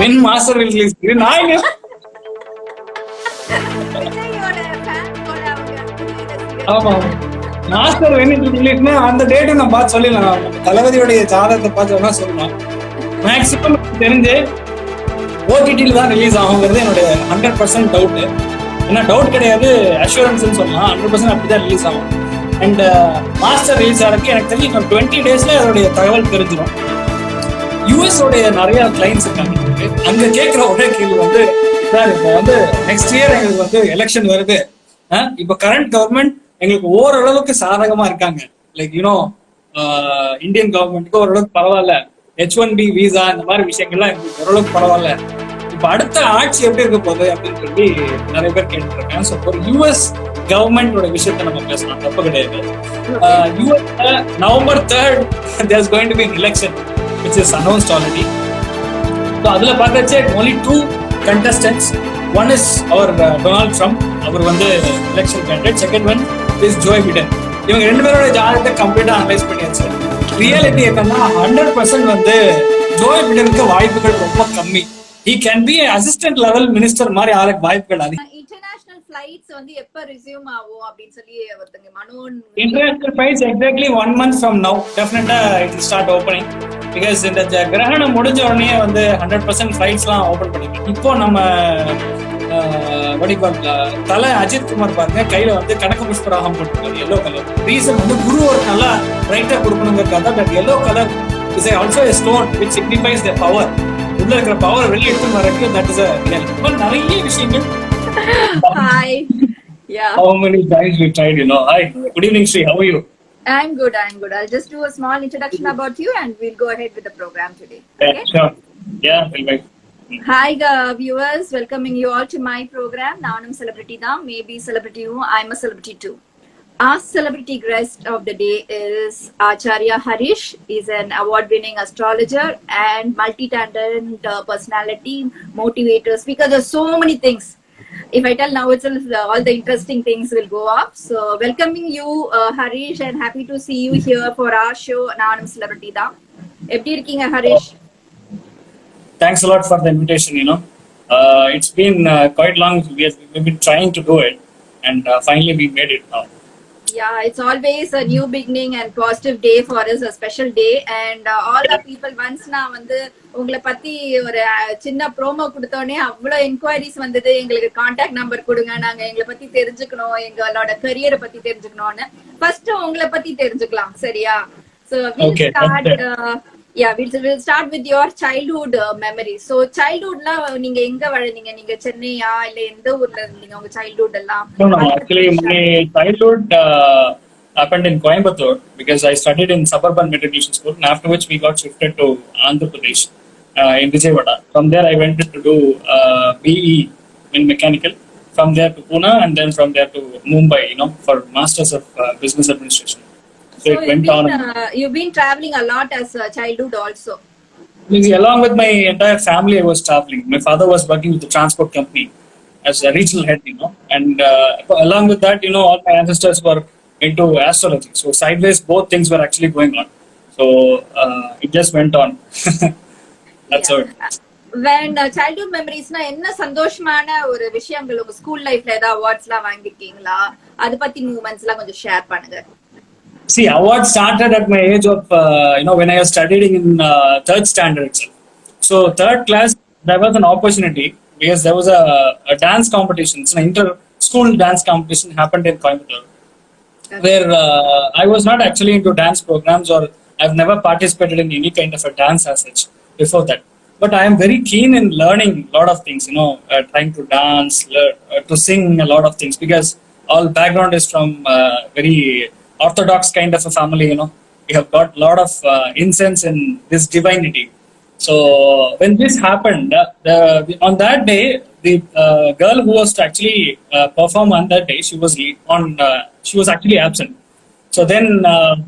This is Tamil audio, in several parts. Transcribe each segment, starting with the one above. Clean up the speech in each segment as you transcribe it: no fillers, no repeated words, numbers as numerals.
when master will release நான் எங்க ஆமா மாஸ்டர் when ரிலீஸ்னா அந்த டேட் நான் பார்த்து சொல்லிடலாம். தளபதியோட ஜாதகத்தை பார்த்து வேணா சொல்லலாம். மேக்ஸிமம் தெரிஞ்சு ஓடிடியில் தான் ரிலீஸ் ஆகுங்கிறது என்னுடைய 100% டவுட். ஏன்னா டவுட் கிடையாது, அஷூரன்ஸ்னு சொல்லலாம். 100% அப்படிதான் ரிலீஸ் ஆகும். அண்ட் மாஸ்டர் ரிலீஸ் ஆகிறதுக்கு எனக்கு தெரிஞ்சு இன்னும் 20 daysல அதோடைய தகவல் தெரிஞ்சிடும். யூஎஸ் உடைய நிறைய கிளைண்ட்ஸ் இருக்காங்க. அங்க கேட்கிற ஒரே கேள்வி வந்து சார் இப்போ வந்து நெக்ஸ்ட் இயர் எங்களுக்கு வந்து எலெக்ஷன் வருது, இப்போ கரண்ட் கவர்மெண்ட் எங்களுக்கு ஓரளவுக்கு சாதகமா இருக்காங்க, லைக் யூனோ இந்தியன் கவர்மெண்ட்டுக்கு ஓரளவுக்கு பரவாயில்ல, H1B விசா இந்த மாதிரி விஷயங்கள்லாம் எங்களுக்கு ஓரளவுக்கு பரவாயில்ல, இப்ப அடுத்த ஆட்சி எப்படி இருக்க போகுது அப்படின்னு சொல்லி நிறைய பேர் கேட்டு இருக்காங்க. ஸோ ஒரு யூஎஸ் கவர்மெண்டோட விஷயத்த நம்ம பேசலாம், தப்பு கிடையாது. யூஎஸ்ல November 3rd there's going to be an election which is announced already. So அதுல பார்த்தாச்சு only 2 contestants. One is our Donald Trump, அவர் வந்து election candidate. Second one is Joe Biden. இவங்க ரெண்டு பேரோட ஜாதகத்தை கம்ப்ளீட்டா அனலைஸ் பண்ணியாச்சு. ரியாலிட்டி என்னன்னா 100% வந்து ஜோ பிடனுக்கு வாய்ப்புகள் ரொம்ப கம்மி. He can be an assistant level minister மாதிரி ஆளுக்கு வாய்ப்புகள் அதிகம். இன்டர்நேஷனல் ஃளைட்ஸ் வந்து எப்ப ரெஸ்யூம் ஆகும் அப்படினு சொல்லி ஒருத்தங்க மனோன் international ஃளைட்ஸ் exactly 1 month from now definitely it will start opening because இந்த கிரகணம் முடிஞ்ச உடனே வந்து 100% ஃளைட்ஸ்லாம் ஓபன் பண்ணிக்கலாம். இப்போ நம்ம தலை அஜித் குமார் பாருங்க கையில வந்து கனக புஷ்பராகம் போட்டுருக்காரு எல்லோ கலர். ரீசன் வந்து குரு ஒரு நல்லா பிரைட்டா கொடுக்கணுங்கிறதுக்காக that yellow colour is also a stone which signifies their power. உள்ள இருக்கிற பவர் வெளியே எடுத்து வரக்கு தட் இஸ் நிறைய விஷயங்கள். Hi. Yeah. How many times we tried, you know. Hi. Good evening, Sri. How are you? I'm good. I'll just do a small introduction about you and we'll go ahead with the program today. Okay? Yeah, sure. Yeah, we'll wait. Hi viewers, welcoming you all to my program. Naanum celebrity da, maybe celebrity hu, I'm a celebrity too. Our celebrity guest of the day is Acharya Harish. He's an award-winning astrologer and multi-talented personality, motivator, speaker. There's so many things. If I tell now itself, all the interesting things will go up. So welcoming you Harish and happy to see you here for our show Naanum celebrity da. Eppadi irkeenga Harish? Thanks a lot for the invitation, you know. It's been quite long. We've been trying to do it and finally we made it now. Yeah, it's always a new beginning and positive day for us, a special day. And all the people once na வந்து உங்களை பத்தி ஒரு சின்ன ப்ரோமோ கொடுத்தோடனே அவ்வளவு என்கொயரிஸ் வந்தது. எங்களுக்கு கான்டாக்ட் நம்பர் கொடுங்க, நாங்க எங்களை பத்தி தெரிஞ்சுக்கணும், எங்களோட கரியரை பத்தி தெரிஞ்சுக்கணும்னு. ஃபர்ஸ்ட் உங்களை பத்தி தெரிஞ்சுக்கலாம், சரியா? So we'll start with your childhood memories. So childhoodல நீங்க எங்க வளர்ந்தீங்க? நீங்க சென்னையா இல்ல எந்த ஊர்ல இருந்தீங்க உங்க childhood எல்லாம்? No, actually my childhood happened in Coimbatore because I studied in Suburban Matriculation School and after which we got shifted to Andhra Pradesh in Vijayawada. From there I went to do BE in mechanical. From there to Pune and then from there to Mumbai, you know, for Masters of Business Administration. So you've been traveling a lot as a childhood also. Along with my entire family, I was traveling. My father was working with the transport company as a regional head, you know. And along with that, you know, all my ancestors were into astrology. So sideways, both things were actually going on. So it just went on. That's all. When childhood memories na enna சந்தோஷமான ஒரு விஷயங்கள் உங்க ஸ்கூல் லைஃப்ல ஏதாவது அவார்ட்ஸ்லாம் வாங்கிருக்கீங்களா? அத பத்தி மூமெண்ட்ஸ்லாம் கொஞ்சம் ஷேர் பண்ணுங்க. See, awards started at my age of, when I was studying in 3rd standard itself. So 3rd class, there was an opportunity because there was a dance competition. It's an inter-school dance competition happened in Coimbatore. Okay. Where I was not actually into dance programs or I've never participated in any kind of a dance as such before that. But I am very keen in learning a lot of things, you know, trying to dance, to sing a lot of things because all background is from very orthodox kind of a family, you know. We have got a lot of incense in this divinity. So when this happened, on that day, the girl who was to actually perform on that day, she was actually absent. So then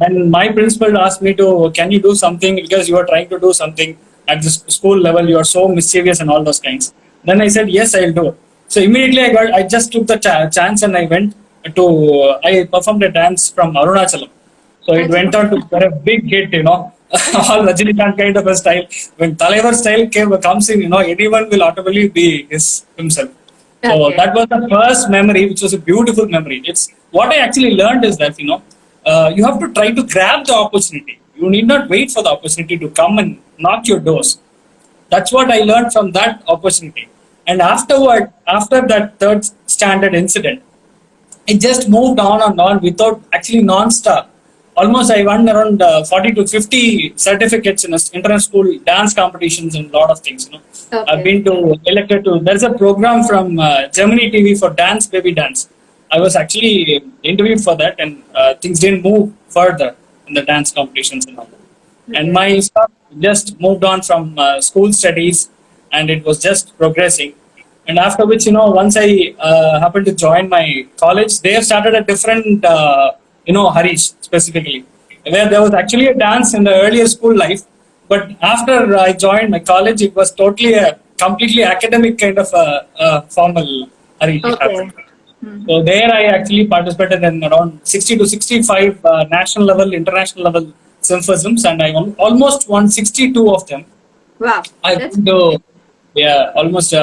when my principal asked me to, can you do something because you are trying to do something at the school level, you are so mischievous and all those kinds. Then I said, yes, I'll do it. So immediately I just took the chance and I went I performed a dance from Arunachalam. So it went on to get a big hit, you know. all Rajinikanth kind of a style. When Talaivar style comes in, anyone will automatically be himself. So Okay. that was the first memory, which was a beautiful memory. It's what I actually learned is that you have to try to grab the opportunity. You need not wait for the opportunity to come and knock your doors. That's what I learned from that opportunity. And after that third standard incident, it just moved on and on without actually non-stop. Almost I won around 40 to 50 certificates in inter-school dance competitions and a lot of things. Okay. I've been elected to. There's a program from Germany TV for Dance Baby Dance. I was actually interviewed for that, and things didn't move further in the dance competitions and all that. And my stuff just moved on from school studies, and it was just progressing. And after which, once I happened to join my college, they have started a different, Harish specifically, where there was actually a dance in the earlier school life. But after I joined my college, it was totally a completely academic kind of formal Harish. Okay. So there I actually participated in around 60 to 65 national level, international level symposiums, and I almost won 62 of them. Wow. I That's went to almost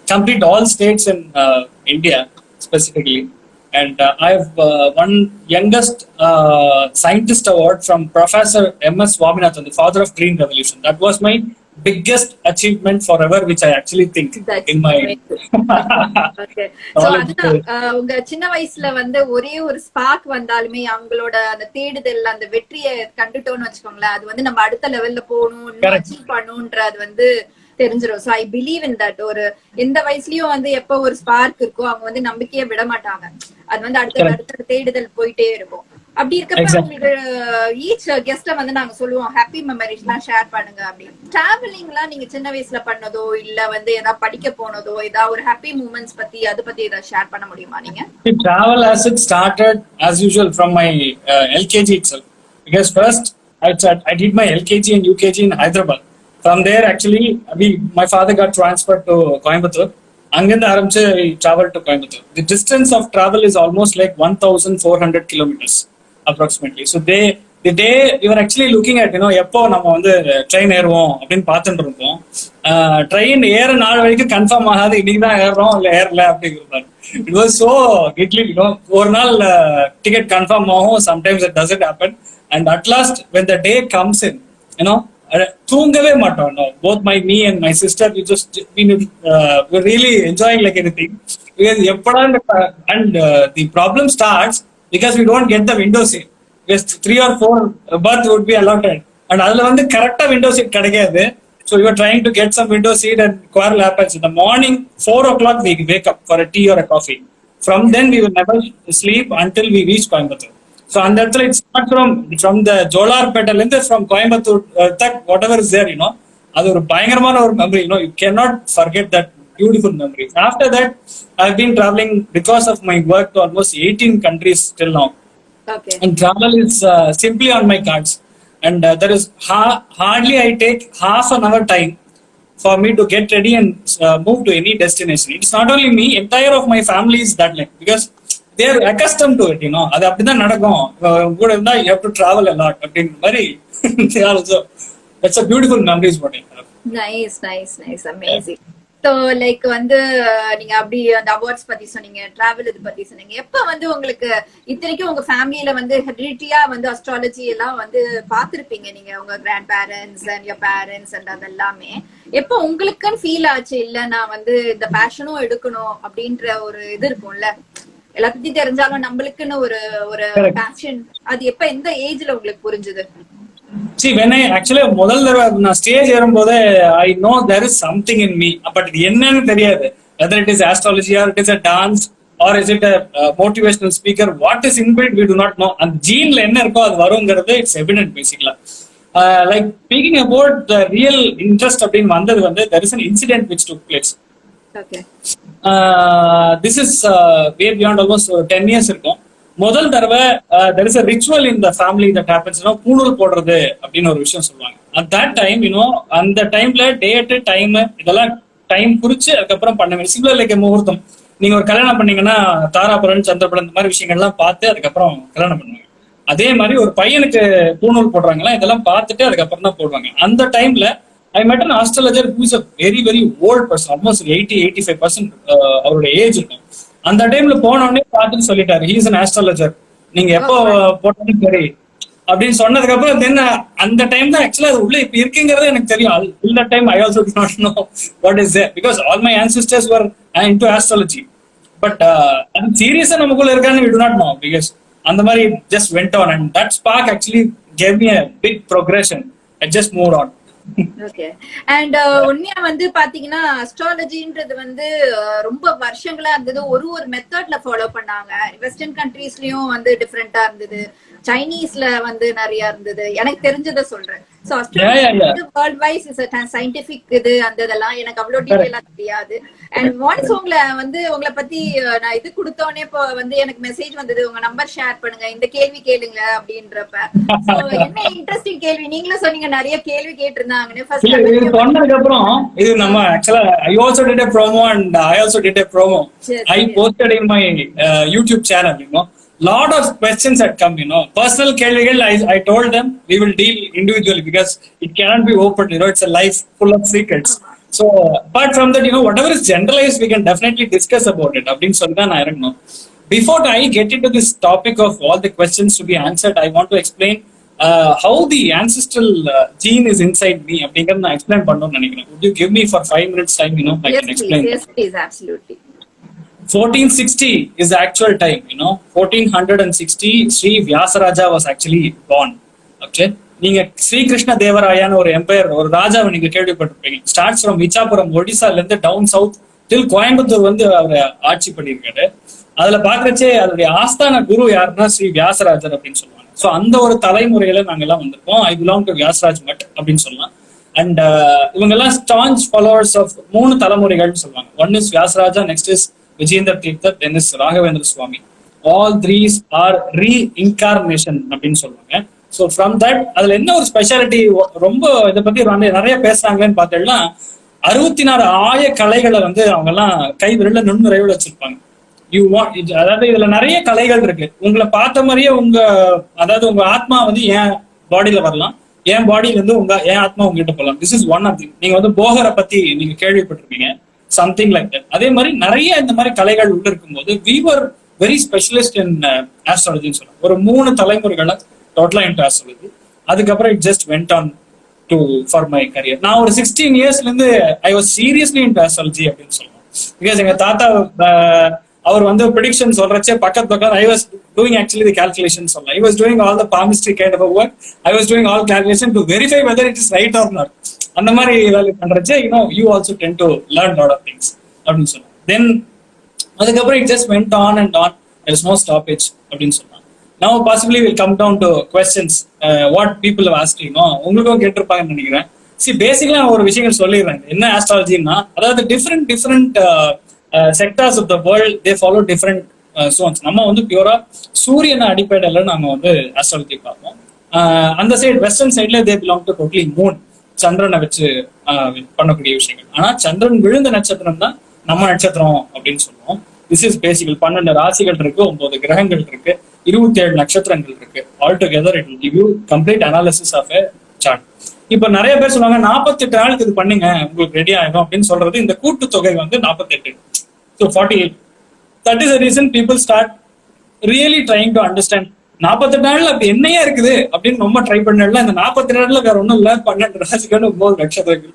complete all states in India specifically, and I've won youngest scientist award from Professor M.S. Swaminathan, the father of Green Revolution. That was my biggest achievement forever, which I actually think That's in my okay. So knowledge. அதுதான் உங்க சின்ன வயசுல வந்து ஒரே ஒரு ஸ்பார்க் வந்தாலுமே அவங்களோட அந்த தேடுதல் அந்த வெற்றியை கண்டுட்டோம்னு வச்சுக்கோங்களேன், அது வந்து நம்ம அடுத்த லெவல்ல போகணும், அச்சீவ் பண்ணணும்ன்ற அது வந்து தெரிஞ்சிடும். So I believe in that. ஒரு எந்த வயசுலயும் வந்து எப்போ ஒரு ஸ்பார்க் இருக்கோ அவங்க வந்து நம்பிக்கையை விட மாட்டாங்க. அது வந்து அடுத்த தேடுதல் போயிட்டே இருக்கும். அப்படி இருக்கப்ப உங்களுக்கு ஈச் கெஸ்ட வந்து நாங்க சொல்லுவோம் ஹாப்பி மெமரிஸ் எல்லாம் ஷேர் பண்ணுங்க அப்படின்னு. டிராவலிங் எல்லாம் நீங்க சின்ன வயசுல பண்ணதோ இல்ல வந்து ஏதாவது படிக்க போனதோ ஏதாவது ஒரு ஹாப்பி மூமெண்ட்ஸ் பத்தி அதை பத்தி ஏதாவது ஷேர் பண்ண முடியுமா நீங்க? Travel as it started as usual from my LKG itself, because first I did my LKG and UKG in Hyderabad. From there, actually, my father got transferred to Coimbatore. Anganda Aramche, I traveled to Coimbatore. The distance of travel is almost like 1,400 kilometers approximately. So the day we were actually looking at, எப்போ நம்ம வந்து ட்ரெயின் ஏறுவோம் அப்படின்னு பார்த்துட்டு இருப்போம். ட்ரெயின் ஏற நாள் வரைக்கும் கன்ஃபார்ம் ஆகாது, இன்னைக்கு தான் ஏறுறோம் இல்லை ஏறல அப்படிங்கிறது. It was so quickly. ஒரு நாள் டிக்கெட் கன்ஃபார்ம் ஆகும், sometimes it doesn't happen. And at last when the day comes in, தூங்கவே மாட்டோம். Both me and my sister, we're really enjoying like anything. Because and the problem starts because we don't get the window seat. Because 3 or 4 berth would be allotted. And அதுல வந்து கரெக்டா window seat கிடைக்காது. So we were trying to get some window seat and quarrel happens. In the morning, 4 o'clock we wake up for a tea or a coffee. From then we will never sleep until we reach Coimbatore. So on that side, it's not from the Jolar Petal, from Coimbatore, whatever is there, அது ஒரு பயங்கரமான ஒரு memory. You cannot forget that beautiful memory. After that, I've been traveling because of my work to almost 18 countries till now. Okay. And travel is simply on my cards. And there is hardly I take half an hour time for me to get ready and move to any destination. It's not only me, entire of my family is that like, because they are accustomed to it, அது அப்படிதான் நடக்கும். கூட இருந்தா you have to travel a lot அப்படின்ற மாதிரி they also, that's a beautiful memories what I have. Nice, amazing. So like வந்து நீங்க அப்படி அந்த அவார்ட்ஸ் பத்தி சொன்னீங்க, டிராவல் இது பத்தி சொன்னீங்க. எப்ப வந்து உங்களுக்கு இத்தனைக்கும் உங்க ஃபேமிலியில வந்து ஹெரிடிட்டியா வந்து அஸ்ட்ராலஜி எல்லாம் வந்து பாத்திருப்பீங்க நீங்க, உங்க grand parents and your parents and அதெல்லாமே. எப்போ உங்களுக்குன்னு ஃபீல் ஆச்சு இல்ல நான் வந்து இந்த பேஷனும் எடுக்கணும் அப்படின்ற ஒரு இது இருக்கும்ல, எல்லாத்தையும் தெரிஞ்சாலும் நம்மளுக்குன்னு ஒரு பேஷன், அது எப்ப எந்த ஏஜ்ல உங்களுக்கு புரிஞ்சுது? See, when I actually முதல் தடவை நான் ஸ்டேஜ் ஏறும்போது I know there is something in me, but இது என்னன்னு தெரியாது. Whether it is astrology or it is a dance or is it a motivational speaker, what is inbuilt we do not know. அந்த ஜீன்ல என்ன இருக்கோ அது வருங்கிறது it's evident basically. Like speaking about the real interest அப்படின்னு வந்தது வந்து there is an incident which took place. Okay. This is way beyond almost 10 years இருக்கும். முதல் தடவை there is a ritual in the family that happens, பூணூல் போடுறது அப்படின்னு ஒரு விஷயம் சொல்லுவாங்க. at that time, அந்த டைம்ல டேட் டைம் இதெல்லாம் டைம் குறிச்சு அதுக்கப்புறம் பண்ண வேண்டிய சிம்பிள் லைக் முகூர்த்தம். நீங்க ஒரு கல்யாணம் பண்ணீங்கன்னா தாராபுரன் சந்திரபுரன் இந்த மாதிரி விஷயங்கள்லாம் பார்த்து அதுக்கப்புறம் கல்யாணம் பண்ணுவாங்க. அதே மாதிரி ஒரு பையனுக்கு பூணூல் போடுறாங்களா, இதெல்லாம் பார்த்துட்டு அதுக்கப்புறம் தான் போடுவாங்க. அந்த டைம்ல ஐ மெட் an astrologer whose a very very old person, almost 85% அவருடைய ஏஜ் இருக்கும். அந்த டைம்ல போனோடனே பார்த்துட்டு சொல்லிட்டாரு, ஹீஸ் அன் ஆஸ்ட்ராலஜர், நீங்க எப்போ போட்டாலும் சரி அப்படின்னு சொன்னதுக்கு அப்புறம் தென் அந்த டைம் தான் ஆக்சுவலா அது உள்ள இப்ப இருக்குங்கிறது எனக்கு தெரியும். இந்த time I also do not know what is there because all my ancestors were into astrology. But அது சீரியஸா நமக்குள்ள இருக்கான்னு we do not know because அந்த மாதிரி just went on and that spark actually gave me a big progression. I just moved on. Okay. And உண்மையா வந்து பாத்தீங்கன்னா அஸ்ட்ராலஜின்றது வந்து ரொம்ப வருஷங்களா இருந்தது. ஒரு மெத்தட்ல ஃபாலோ பண்ணாங்க. வெஸ்டர்ன் கண்ட்ரீஸ்லயும் வந்து டிஃப்ரெண்டா இருந்தது, சைனீஸ்ல வந்து நிறைய இருந்தது. எனக்கு தெரிஞ்சதை சொல்றேன். So astrology world wise is a scientific இது அந்த இதெல்லாம் எனக்கு அவ்வளவு டீடைலா தெரியாது. அண்ட் ஒன்ஸ் உங்களை பத்தி நான் இது கொடுத்தோடனே இப்போ வந்து எனக்கு மெசேஜ் வந்தது, உங்க நம்பர் ஷேர் பண்ணுங்க, இந்த கேள்வி கேளுங்க அப்படின்றப்ப. என்ன இன்ட்ரெஸ்டிங் கேள்வி நீங்களும் சொன்னீங்க, நிறைய கேள்வி கேட்டிருந்தாங்கன்னு. சொன்னதுக்கு அப்புறம் இது நம்ம ஆக்சுவலா I also did a promo and I also did a promo. I posted in my YouTube channel, you know. Lot of questions had come, you know. Personal kelvigal, I told them we will deal individually because it cannot be open, you know. It's a life full of secrets. So apart from that, you know, whatever is generalized, we can definitely discuss about it. Abdin Sultan, I don't know. Before I get into this topic of all the questions to be answered, I want to explain how the ancestral gene is inside me. Abdingar na explain pannu nenikiren. Would you give me for 5 minutes time, you know, I can explain. Yes, please, absolutely. 1460 is the actual time, you know. 1460 Sri Vyasaraja was actually born. Okay, நீங்க ஸ்ரீ கிருஷ்ண தேவராயான்னு ஒரு எம்பையர், ஒரு ராஜாவை நீங்க கேள்விப்பட்டிருப்பீங்க. ஸ்டார்ட்ஸ் ஃப்ரம் விச்சாபுரம் ஒடிசால இருந்து டவுன் சவுத் டில் கோயம்புத்தூர் வந்து அவர் ஆட்சி பண்ணியிருக்காரு. அதுல பாக்குறச்சே அதோடைய ஆஸ்தான குரு யாருன்னா ஸ்ரீ வியாசராஜர் அப்படின்னு சொல்லுவாங்க. சோ அந்த ஒரு தலைமுறையில நாங்க எல்லாம் வந்திருக்கோம். ஐ பிலாங் டு வியாசராஜ் மட் அப்படின்னு சொல்லலாம். அண்ட் இவங்க எல்லாம் ஸ்டான்ச் ஃபாலோவர்ஸ் ஆஃப் 3 தலைமுறைகள்னு சொல்லுவாங்க. One is Vyasaraja, next is Vijayendra Tirtha, then is Raghavendra Swami. All these are reincarnation அப்படின்னு சொல்லுவாங்க. So from that, அதுல என்ன ஒரு ஸ்பெஷாலிட்டி, ரொம்ப இதை பத்தி நிறைய பேசுறாங்கன்னு பார்த்தோம்னா 64 ஆய கலைகளை வந்து அவங்க எல்லாம் கை விரல நுண்ணுரையோட வச்சிருப்பாங்க. அதாவது இதுல நிறைய கலைகள் இருக்கு. உங்களை பார்த்த மாதிரியே அதாவது உங்க ஆத்மா வந்து என் பாடியில வரலாம், என் பாடியில இருந்து என் ஆத்மா உங்ககிட்ட போகலாம். This is one of the. நீங்க வந்து போகரை பத்தி நீங்க கேள்விப்பட்டிருப்பீங்க, சம்திங் லைக் தட். அதே மாதிரி நிறைய இந்த மாதிரி கலைகள் உள்ள இருக்கும்போது we were very specialist in astrology சொல்லலாம். ஒரு 3 தலைமுறைகளை டோட்டலா into astrology. அதுக்கப்புறம் it just went on to for my career. நான் ஒரு 16 yearsல இருந்து I was seriously into astrology அப்படின்னு சொல்லலாம். பிகாஸ் எங்க தாத்தா அவர் வந்து ப்ரெடிக்ஷன் சொல்றச்சே பக்கத்து I was doing actually the calculation சொல்லலாம். I was doing all the palmistry kind of a work. I was doing all calculation to verify whether it is right or not. அந்த மாதிரி வேலை பண்றச்சே you know you also tend to learn lot of things அப்படின்னு சொல்லலாம். Then அதுக்கப்புறம் it just went on and on. There is no stoppage அப்படின்னு சொல்லலாம். Now possibly we'll come down to questions what people have asked, you know. உங்களுக்கும் கேட்டிருப்பாங்கன்னு நினைக்கிறேன். See basically நான் ஒரு விஷயங்கள் சொல்லிடுறேன். என்ன ஆஸ்ட்ராலஜின்னா, அதாவது different sectors of the world they follow different zones. நம்ம வந்து பியூரா சூரியனை அடிப்படையில நாம வந்து ஆஸ்ட்ராலஜி பார்ப்போம். அந்த சைடு வெஸ்டர்ன் சைட்ல they belong to totally moon, சந்திரனை வச்சு பண்ணக்கூடிய விஷயங்கள். ஆனா சந்திரன் விழுந்த நட்சத்திரம் தான் நம்ம நட்சத்திரம் அப்படின்னு சொல்லுவோம். This is physical. 12 ராசிகள் இருக்கு, 9 கிரகங்கள் இருக்கு, 27 நட்சத்திரங்கள் இருக்கு. Altogether it will give you complete analysis of a chart. இப்ப நிறைய பேர் சொல்லுவாங்க 48 நாளுக்கு இது பண்ணுங்க உங்களுக்கு ரெடி ஆயிடும் அப்படின்னு சொல்றது. இந்த கூட்டு தொகை வந்து 48. So 48. That is the reason people start really trying to understand 48 நாள்ல அப்படி என்னையா இருக்குது அப்படின்னு ரொம்ப ட்ரை பண்ணல. இந்த 48 நாள்ல வேற ஒண்ணும் இல்ல, 12 ராசிகள், 9 நட்சத்திரங்கள்,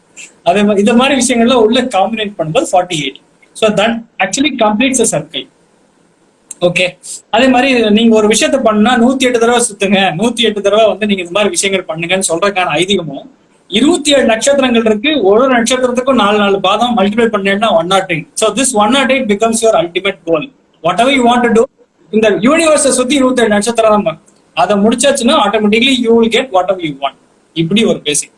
அதே மாதிரி இந்த மாதிரி விஷயங்கள்ல உள்ள காம்பினேட் பண்ணும்போது 48. So that actually completes a circle. Okay, அதே மாதிரி நீங்க ஒரு விஷயத்த பண்ணா 108 தடவை சுத்துங்க, 108 தடவை வந்து நீங்க இந்த மாதிரி விஷயங்கள் பண்ணுங்கன்னு சொல்றதுக்கான ஐதீகமும் 27 நட்சத்திரங்கள் இருக்கு. ஒரு நட்சத்திரத்துக்கும் 4 பாதம் மல்டிப்ளை பண்ணேன்னா 108. So this 108 becomes your ultimate goal. Whatever you want to do, இந்த யூனிவர்ஸை சுத்தி 27 நட்சத்திரம் தான். அதை முடிச்சாச்சுன்னா automatically you will get whatever you want. இப்படி ஒரு பேசிக்.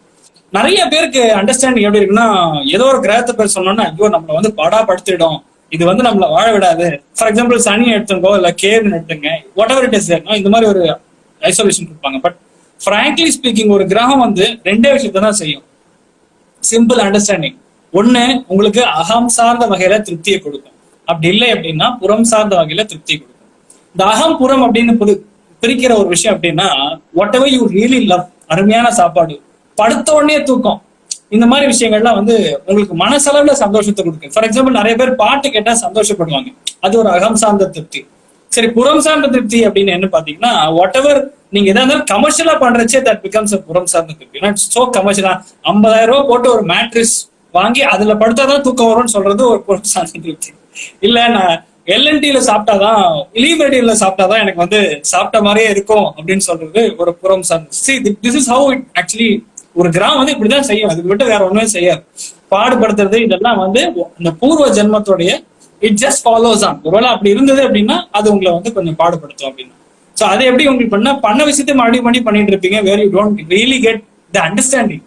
நிறைய பேருக்கு அண்டர்ஸ்டாண்டிங் எப்படி இருக்குன்னா, ஏதோ ஒரு கிரகத்தை பேர் சொன்னோம்னா ஐயோ நம்மள வந்து படா படுத்திடும், இது வந்து நம்மள வாழ விடாது. ஃபார் எக்ஸாம்பிள் சனி எடுத்துங்கோ, இல்ல கேது எடுத்துங்க, வாட் எவர் இட் இஸ், இந்த மாதிரி ஒரு ஐசோலேஷன் கொடுப்பாங்க. பட் ஃப்ராங்க்லி ஸ்பீக்கிங் ஒரு கிரகம் வந்து 2 விஷயத்தை தான் செய்யும். Simple understanding. ஒண்ணு, உங்களுக்கு அகம் சார்ந்த வகையில திருப்தியை கொடுக்கும். அப்படி இல்லை அப்படின்னா புறம் சார்ந்த வகையில திருப்தி கொடுக்கும். இந்த அகம் புறம் அப்படின்னு பிரிக்கிற ஒரு விஷயம் அப்படின்னா, what ever you really love, அருமையான சாப்பாடு, படுத்த உடனே தூக்கம், இந்த மாதிரி விஷயங்கள்லாம் வந்து உங்களுக்கு மனசளவுல சந்தோஷத்தை கொடுக்கு. ஃபார் எக்ஸாம்பிள், நிறைய பேர் பாட்டு கேட்டா சந்தோஷப்படுவாங்க, அது ஒரு அகம் சார்ந்த திருப்தி. சரி, புறம் சார்ந்த திருப்தி அப்படின்னு என்ன பாத்தீங்கன்னா, வாட் எவர் நீங்க எதா இருந்தாலும் கமர்ஷியலா பண்றச்சே தட் பிகம்ஸ் புறம் சார்ந்த திருப்தி. சோ கமர்ஷியலா 50,000 ரூபாய் போட்டு ஒரு மேட்ரிஸ் வாங்கி அதுல படுத்தாதான் தூக்கம் வரும்னு சொல்றது ஒரு புறம் சார்ந்த திருப்தி. இல்ல நான் எல்என்டில சாப்பிட்டாதான், இலிமெடியில சாப்பிட்டாதான் எனக்கு வந்து சாப்பிட்ட மாதிரியே இருக்கும் அப்படின்னு சொல்றது ஒரு புறம் சார்ந்த. This is how it actually, ஒரு கிராமம் வந்து இப்படிதான் செய்யும், அதுக்கு விட்டு வேற ஒண்ணுமே செய்யாது. பாடுபடுத்துறது இதெல்லாம் வந்து இந்த பூர்வ ஜென்மத்துடைய இட் ஜஸ்ட் ஃபாலோஸ் ஆன். ஒருவேளை அப்படி இருந்தது அப்படின்னா அது உங்களை வந்து கொஞ்சம் பாடுபடுத்தும் அப்படின்னா. சோ அதை எப்படி உங்களுக்கு பண்ண விஷயத்தை மறுபடியும் பண்ணிட்டு இருப்பீங்க, where you don't really get the understanding.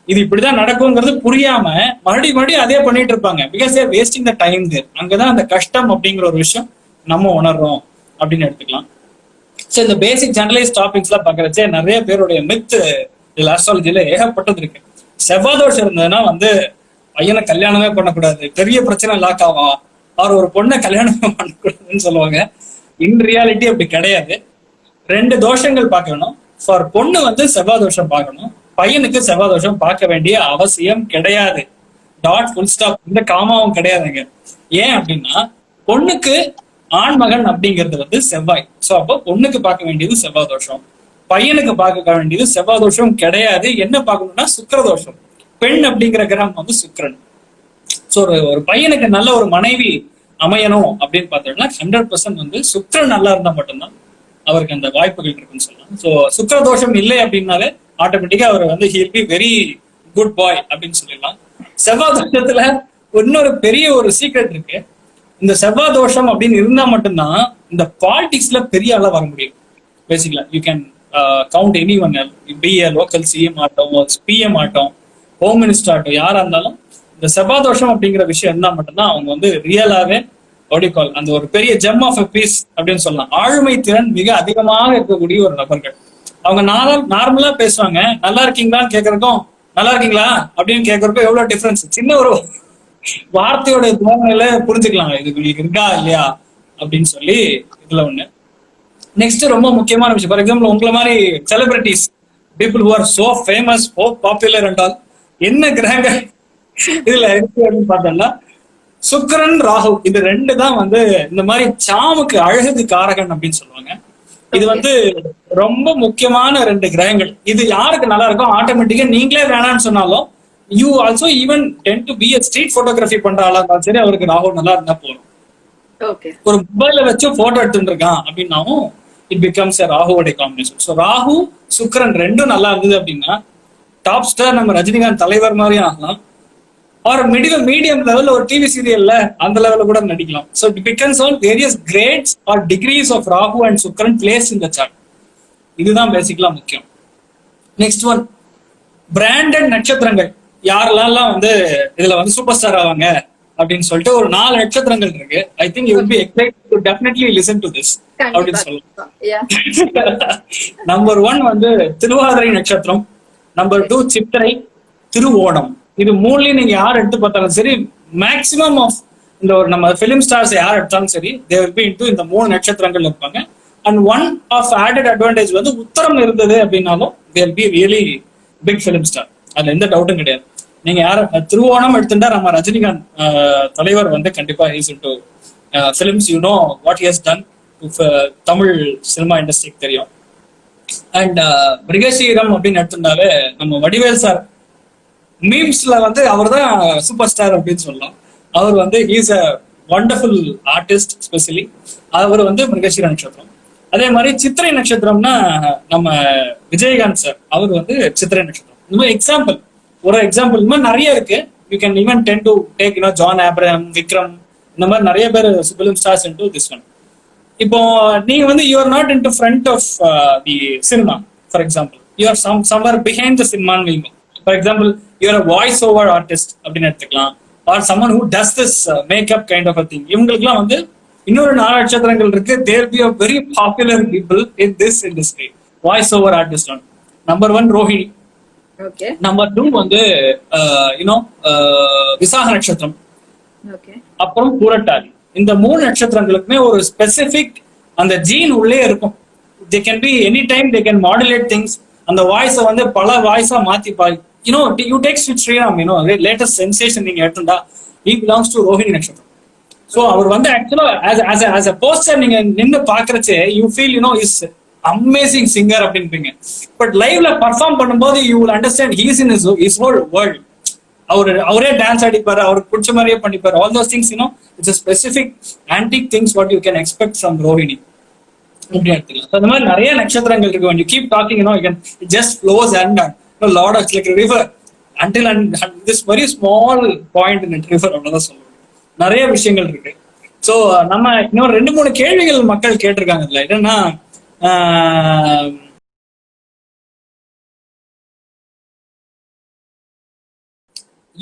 இது இப்படிதான் நடக்குங்கிறது புரியாம மறுபடியும் அதே பண்ணிட்டு இருப்பாங்க. Because they're wasting the time there. அங்கதான் அந்த கஷ்டம் அப்படிங்கிற ஒரு விஷயம் நம்ம உணர்றோம் அப்படின்னு எடுத்துக்கலாம். சோ இந்த பேசிக் ஜெனரலைஸ் டாபிக்ஸ் எல்லாம் பாக்குறச்சே நிறைய பேருடைய மித் இதுல ஆஸ்ட்ராலஜில ஏகப்பட்டது இருக்கு. செவ்வாய் தோஷம் இருந்ததுன்னா வந்து பையனை கல்யாணமே பண்ணக்கூடாது, பெரிய பிரச்சனை லாக் ஆகும், அவர் ஒரு பொண்ணை கல்யாணமே பண்ணக்கூடாதுன்னு சொல்லுவாங்க. இன் ரியாலிட்டி அப்படி கிடையாது. 2 தோஷங்கள் பார்க்கணும். ஃபார் பொண்ணு வந்து செவ்வாய் தோஷம் பார்க்கணும், பையனுக்கு செவ்வாய் தோஷம் பார்க்க வேண்டிய அவசியம் கிடையாது. டாட் ஃபுல் ஸ்டாப், இந்த காமாவும் கிடையாதுங்க. ஏன் அப்படின்னா, பொண்ணுக்கு ஆண்மகன் அப்படிங்கிறது வந்து செவ்வாய். சோ அப்போ பொண்ணுக்கு பார்க்க வேண்டியது செவ்வாய் தோஷம், பையனுக்கு பார்க்க வேண்டியது செவ்வாய் தோஷம் கிடையாது. என்ன பார்க்கணும்னா சுக்கிர தோஷம். பெண் அப்படிங்கிற கிரகம் வந்து சுக்கிரன். சோ ஒரு பையனுக்கு நல்ல ஒரு மனைவி அமையணும் அப்படின்னு பார்த்தோம்னா 100% வந்து சுக்கிரன் நல்லா இருந்தா மட்டும்தான் அவருக்கு அந்த வாய்ப்புகள் இருக்குன்னு சொல்லலாம். சோ சுக்கிர தோஷம் இல்லை அப்படின்னாலே ஆட்டோமேட்டிக்கா அவர் வந்து he will be very good boy அப்படின்னு சொல்லிடலாம். செவ்வாய் தோஷத்துல இன்னொரு பெரிய ஒரு சீக்ரெட் இருக்கு. இந்த செவ்வாய் தோஷம் அப்படின்னு இருந்தா மட்டும்தான் இந்த பாலிடிக்ஸ்ல பெரிய ஆளா வர முடியும். Basically you can count any one, be a local CM ஆகட்டும், பிஎம் ஆகட்டும், ஹோம் மினிஸ்டர் ஆகட்டும், யாரா இருந்தாலும் இந்த செவ்வாய் தோஷம் அப்படிங்கிற விஷயம் இருந்தா மட்டும்தான் அவங்க வந்து ரியலாவே ஒடிகால் அந்த ஒரு பெரிய ஜெம் ஆஃப் எ பீஸ் அப்படின்னு சொல்லலாம். ஆளுமை திறன் மிக அதிகமாக இருக்கக்கூடிய ஒரு நபர்கள். அவங்க நார்மலா பேசுவாங்க, நல்லா இருக்கீங்களான்னு கேட்கறதுக்கும் நல்லா இருக்கீங்களா அப்படின்னு கேட்கறதுக்கும் எவ்வளவு டிஃபரன்ஸ். சின்ன ஒரு வார்த்தையோட தோணையில புரிஞ்சுக்கலாம் இது உங்களுக்கு இருக்கா இல்லையா அப்படின்னு சொல்லி. இதுல ஒண்ணு. நெக்ஸ்ட் ரொம்ப முக்கியமான விஷயம், ஃபார் எக்ஸாம்பிள் உங்களை மாதிரி celebrities, people who are so famous, so popular and all, என்ன கிரகங்கள் இதுல இருக்கு அப்படின்னு பார்த்தோம்னா சுக்கிரன் ராகு, இது 2 தான் வந்து இந்த மாதிரி சாமுக்கு அழகுக்கு காரகன் அப்படின்னு சொல்லுவாங்க. இது வந்து ரொம்ப முக்கியமான 2 கிரகங்கள். இது யாருக்கு நல்லா இருக்கும், ஆட்டோமேட்டிக்கா நீங்களே வேணாம்னு சொன்னாலும் you also even tend to be street photography பண்ற ஆளா இருந்தாலும் சரி, அவருக்கு ராகு நல்லா இருந்தா போதும். ஒரு மொபைல வச்சு போட்டோ எடுத்துட்டு இருக்கான் அப்படின்னாவும் இட் பிகம்ஸ் ராகுவோட காம்பினேஷன். ஸோ ராகு சுக்கிரன் 2 நல்லா இருந்தது அப்படின்னா டாப் ஸ்டார் நம்ம ரஜினிகாந்த் தலைவர் மாதிரி ஆகலாம், ஒரு மீடியம் லெவல்ல ஒரு டிவி சீரியல்ல அந்த லெவல்ல கூட நடிக்கலாம். So it becomes all various grades or degrees of Rahu and Sukkiran place in the chart. இதுதான் பேசிக்கலா முக்கியம். நெக்ஸ்ட் ஒன், பிராண்டட் நட்சத்திரங்கள் யாரெல்லாம் வந்து இதுல வந்து சூப்பர் ஸ்டார் ஆவாங்க அப்படின்னு சொல்லிட்டு ஒரு 4 நட்சத்திரங்கள் இருக்கு. I think you will be excited to definitely listen to this அப்படின்னு சொல்லலாம். நம்பர் 1 வந்து திருவாதிரை நட்சத்திரம், நம்பர் 2 சித்திரை, திருவோணம். இது 3லயும் நீங்க யார் எடுத்து பார்த்தாலும் சரி, மேக்சிமம் ஆஃப் இந்த ஒரு நம்ம பிலிம் ஸ்டார்ஸ் யார் எடுத்தாலும் சரி, தே வில் பி இன்டு இந்த 3 நட்சத்திரங்கள் இருப்பாங்க. And one of added advantage வந்து உத்தரம் இருந்தது அப்படின்னாலும் they will be really big film star. அதுல எந்த டவுட்டும் கிடையாது. நீங்க யார திருவோணம் எடுத்துட்டா நம்ம ரஜினிகாந்த் தலைவர் வந்து கண்டிப்பா is into films. You know what he has done to Tamil cinema இண்டஸ்ட்ரிக்கு தெரியும். அண்ட் மிருகசீரம் அப்படின்னு எடுத்துட்டாலே நம்ம வடிவேல் சார் மீம்ஸ்ல வந்து அவர் தான் சூப்பர் ஸ்டார் அப்படின்னு சொல்லலாம். அவர் வந்து is a wonderful artist. Especially அவர் வந்து மிருகசீர நட்சத்திரம். அதே மாதிரி சித்திரை நட்சத்திரம்னா நம்ம விஜயகாந்த் சார், அவர் வந்து சித்திரை நட்சத்திரம். இந்த மாதிரி எக்ஸாம்பிள், ஒரு எக்ஸாம்பிள் இந்த மாதிரி நிறைய இருக்கு. You can even tend to take John Abraham, Vikram, இந்த மாதிரி நிறைய பேர் film stars into this one. இப்போ நீங்க வந்து you are not into front of the cinema. For example you are somewhere behind the சினிமான்னு வைங்க. For example you are voice over artist அப்படின்னு எடுத்துக்கலாம். Or someone who does this makeup kind of a thing. இவங்களுக்குலாம் வந்து இன்னொரு 4 நட்சத்திரங்கள் இருக்கு. There be a very popular people in this industry. Voice over artist one. Number 1 Rohini. Number 2 வந்து விசாக நட்சத்திரம், அப்புறம் பூரட்டாதி. இந்த 3 நட்சத்திரங்களுக்குமே ஒரு ஸ்பெசிபிக் அந்த ஜீன் உள்ளே இருக்கும். They can be any time they can modulate things. அந்த வாய்ஸை வந்து பல வாய்ஸா மாத்தி you know you take Sid Sriram, you know latest sensation நீங்க எடுத்துட்டா he belongs to ரோஹிணி நட்சத்திரம். ஸோ அவர் வந்து ஆக்சுவலா ஆஸ் அ போஸ்டர் நீங்க நின்று பாக்குறச்சே you feel you know is amazing singer அப்படின்பீங்க. பட் லைவ்ல பர்ஃபார்ம் பண்ணும்போது you will understand he's in is whole world. அவரே டான்ஸ் ஆடிப்பாரு, அவருக்கு பிடிச்ச மாதிரியே பண்ணிப்பாரு. All those things you know it's specific antique things what you can expect from Rohini அப்படி எடுத்துக்கலாம். அந்த மாதிரி நிறைய நட்சத்திரங்கள் இருக்கு. when you keep talking, you know, it just flows and lot of like a river until and this very small point in the river அவ்வளவுதான் சொல்லுவோம். நிறைய விஷயங்கள் இருக்கு. ஸோ நம்ம இன்னொரு 2-3 கேள்விகள் மக்கள் கேட்டிருக்காங்க. இதுல என்னன்னா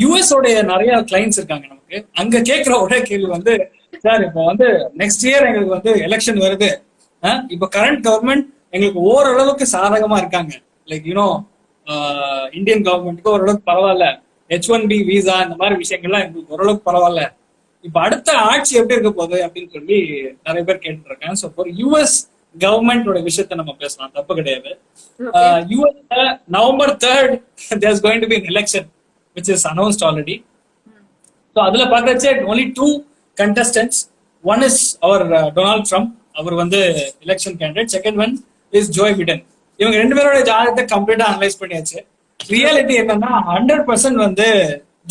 யூஎஸ் உடைய நிறைய கிளைண்ட்ஸ் இருக்காங்க நமக்கு. அங்க கேட்கிற ஒரே கேள்வி வந்து, சார் இப்போ வந்து நெக்ஸ்ட் இயர் எங்களுக்கு வந்து எலெக்ஷன் வருது, இப்போ கரண்ட் கவர்மெண்ட் எங்களுக்கு ஓரளவுக்கு சாதகமா இருக்காங்க, லைக் யூனோ இந்தியன் கவர்மெண்ட்டுக்கு ஓரளவுக்கு பரவாயில்ல, H1B விசா இந்த மாதிரி விஷயங்கள்லாம் எங்களுக்கு ஓரளவுக்கு பரவாயில்ல, இப்ப அடுத்த ஆட்சி எப்படி இருக்க போகுது அப்படின்னு சொல்லி நிறைய பேர் கேட்டு இருக்காங்க. ஸோ ஒரு யூஎஸ் கவர்மெண்டோட விஷயத்த நம்ம பேசலாம், தப்பு கிடையாது. யூஎஸ்ல November 3rd there's going to be an election which is announced already. So அதுல பார்க்கறச்சே only 2 contestants. One is our Donald Trump, அவர் வந்து election candidate. Second one is Joy Biden. இவங்க 2 பேரோட ஜாதகத்தை கம்ப்ளீட்டா அனலைஸ் பண்ணியாச்சு. ரியாலிட்டி என்னன்னா 100% வந்து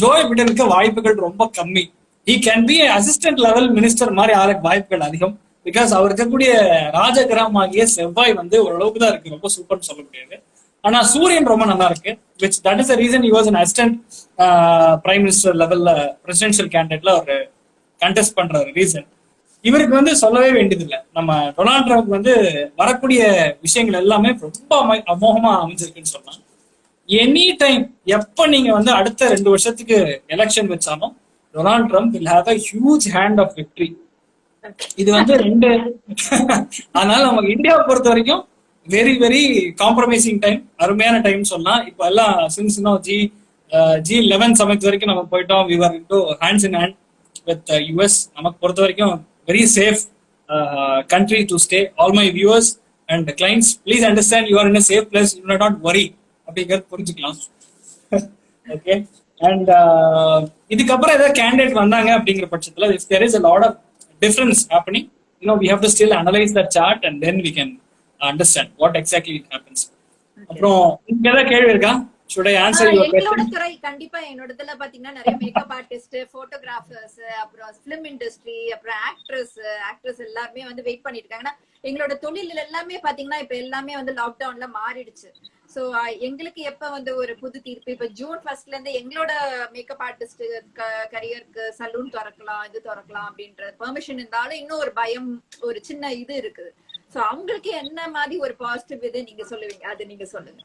ஜோய் பிடனுக்கு வாய்ப்புகள் ரொம்ப கம்மி. he can be assistant level minister மாதிரி ஆளுக்கு வாய்ப்புகள் அதிகம். பிகாஸ் அவர் இருக்கக்கூடிய ராஜகிரகம் ஆகிய செவ்வாய் வந்து ஓரளவுக்கு தான் இருக்கு, ரொம்ப சூப்பர்னு சொல்ல முடியாது. ஆனா சூரியன் ரொம்ப நல்லா இருக்கு, which that is the reason he was an assistant prime minister லெவல்ல பிரசிடென்ஷியல் கேண்டிடேட்ல ஒரு கண்டெஸ்ட் பண்ற ரீசன். இவருக்கு வந்து சொல்லவே வேண்டியதில்லை. நம்ம டொனால்ட் ட்ரம்ப் வந்து வரக்கூடிய விஷயங்கள் எல்லாமே ரொம்ப அமோகமா அமைஞ்சிருக்குன்னு சொல்லலாம். எனி டைம் எப்ப நீங்க வந்து அடுத்த 2 வருஷத்துக்கு எலெக்ஷன் வச்சாலும் Donald Trump will have a huge hand of victory. இது வந்து 2 அதனால நமக்கு இந்தியாவை பொறுத்த வரைக்கும் வெரி வெரி காம்ப்ரமைசிங் டைம், அருமையான டைம் சொல்லலாம். இப்ப எல்லாம் சின்ஸ் G11 சமயத்து வரைக்கும் நம்ம போயிட்டோம். we were into hands in hand with US. நமக்கு பொறுத்த வரைக்கும் very safe country to stay. All my viewers and clients, please understand you are in a safe place, you do not worry அப்படிங்கிறது புரிஞ்சுக்கலாம். ஓகே. அண்ட் இதுக்கப்புறம் ஏதாவது கேண்டிடேட் வந்தாங்க அப்படிங்கிற பட்சத்துல if there is a lot of difference happening, you know, we have to still analyze that chart and then we can understand what exactly it happens. அப்புறம் இங்க ஏதாவது கேள்வி இருக்கா? should I answer your question? எங்களோட துறை கண்டிப்பா என்னோடதுல பாத்தீங்கன்னா நிறைய மேக்கப் ஆர்டிஸ்ட், போட்டோகிராஃபர்ஸ், அப்புறம் ஃபிலிம் இண்டஸ்ட்ரி, அப்புறம் ஆக்ட்ரஸ் எல்லாருமே வந்து வெயிட் பண்ணிட்டு இருக்காங்க. எங்களோட தொழில் எல்லாமே பாத்தீங்கன்னா இப்ப எல்லாமே வந்து லாக்டவுன்ல மாறிடுச்சு. சோ எங்களுக்கு எப்ப வந்து ஒரு புது தீர்ப்பு, இப்ப June 1st இருந்து எங்களோட மேக்கப் ஆர்டிஸ்ட் கரியருக்கு சலூன் திறக்கலாம், இது திறக்கலாம் அப்படின்ற பெர்மிஷன் இருந்தாலும் இன்னும் ஒரு பயம், ஒரு சின்ன இது இருக்குது. சோ அவங்களுக்கு என்ன மாதிரி ஒரு பாசிட்டிவ் இது நீங்க சொல்லுவீங்க, அது நீங்க சொல்லுங்க.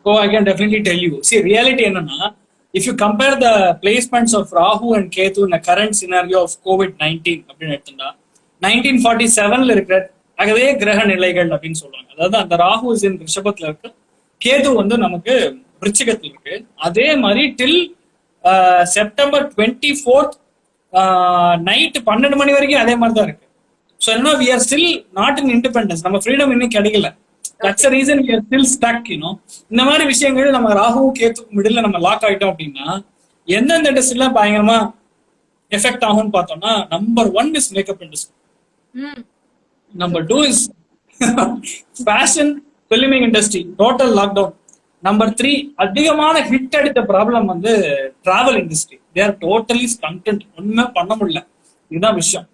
So I can definitely tell you. See, reality என்னன்னா, if you compare the placements of Rahu and Ketu in the current scenario of COVID-19 அப்படின்னு எடுத்துட்டா 1947ல இருக்கிற அதே கிரக நிலைகள் அப்படின்னு சொல்லுவாங்க. அதாவது அந்த ராகு இன் ரிஷபத்துல இருக்கு, கேது வந்து நமக்கு விருச்சிகத்துல இருக்கு. அதே மாதிரி டில் September 24th நைட் 12 மணி வரைக்கும் அதே மாதிரி தான் இருக்கு. ஸோ என்ன, we are still not in independence. நம்ம ஃப்ரீடம் இன்னும் கிடைக்கல. That's the reason we are still stuck, you know. இந்த மாதிரி விஷயங்கள் நம்ம ராகு கேத்து மிடில் நம்ம லாக் ஆயிட்டோம் அப்படின்னா எந்தெந்த இண்டஸ்ட்ரிலாம் பயங்கரமா எஃபெக்ட் ஆகும்னு பார்த்தோம்னா, number 1 is makeup industry, number 2 is fashion filming industry, total lockdown. Number 3 அதிகமான ஹிட் அடித்த ப்ராப்ளம் வந்து travel industry, they are totally stunted, ஒண்ணுமே பண்ண முடியல. இதுதான் விஷயம்.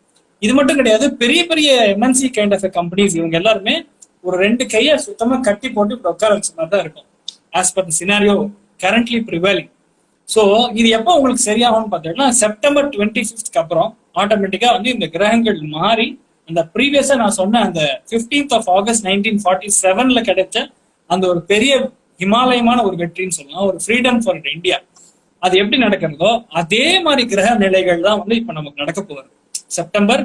இது மட்டும் கிடையாது, பெரிய பெரிய எம்என்சி கைண்ட் ஆஃப் கம்பெனிஸ் இவங்க எல்லாருமே ஒரு 2 கையை சுத்தமா கட்டி போட்டு உட்கார வச்ச மாதிரி தான் இருக்கும் as per the scenario currently prevailing. So இது எப்போ உங்களுக்கு சரியாகும்னு பார்த்தீங்கன்னா September 25th அப்புறம் ஆட்டோமேட்டிக்கா வந்து இந்த கிரகங்கள் மாறி அந்த ப்ரீவியஸா நான் சொன்ன அந்த 15th of August 1947ல கிடைச்ச அந்த ஒரு பெரிய ஹிமாலயமான ஒரு வெற்றின்னு சொல்லலாம், ஒரு ஃப்ரீடம் ஃபார் இந்தியா. அது எப்படி நடக்கிறதோ அதே மாதிரி கிரக நிலைகள் தான் வந்து இப்ப நமக்கு நடக்க போகுது September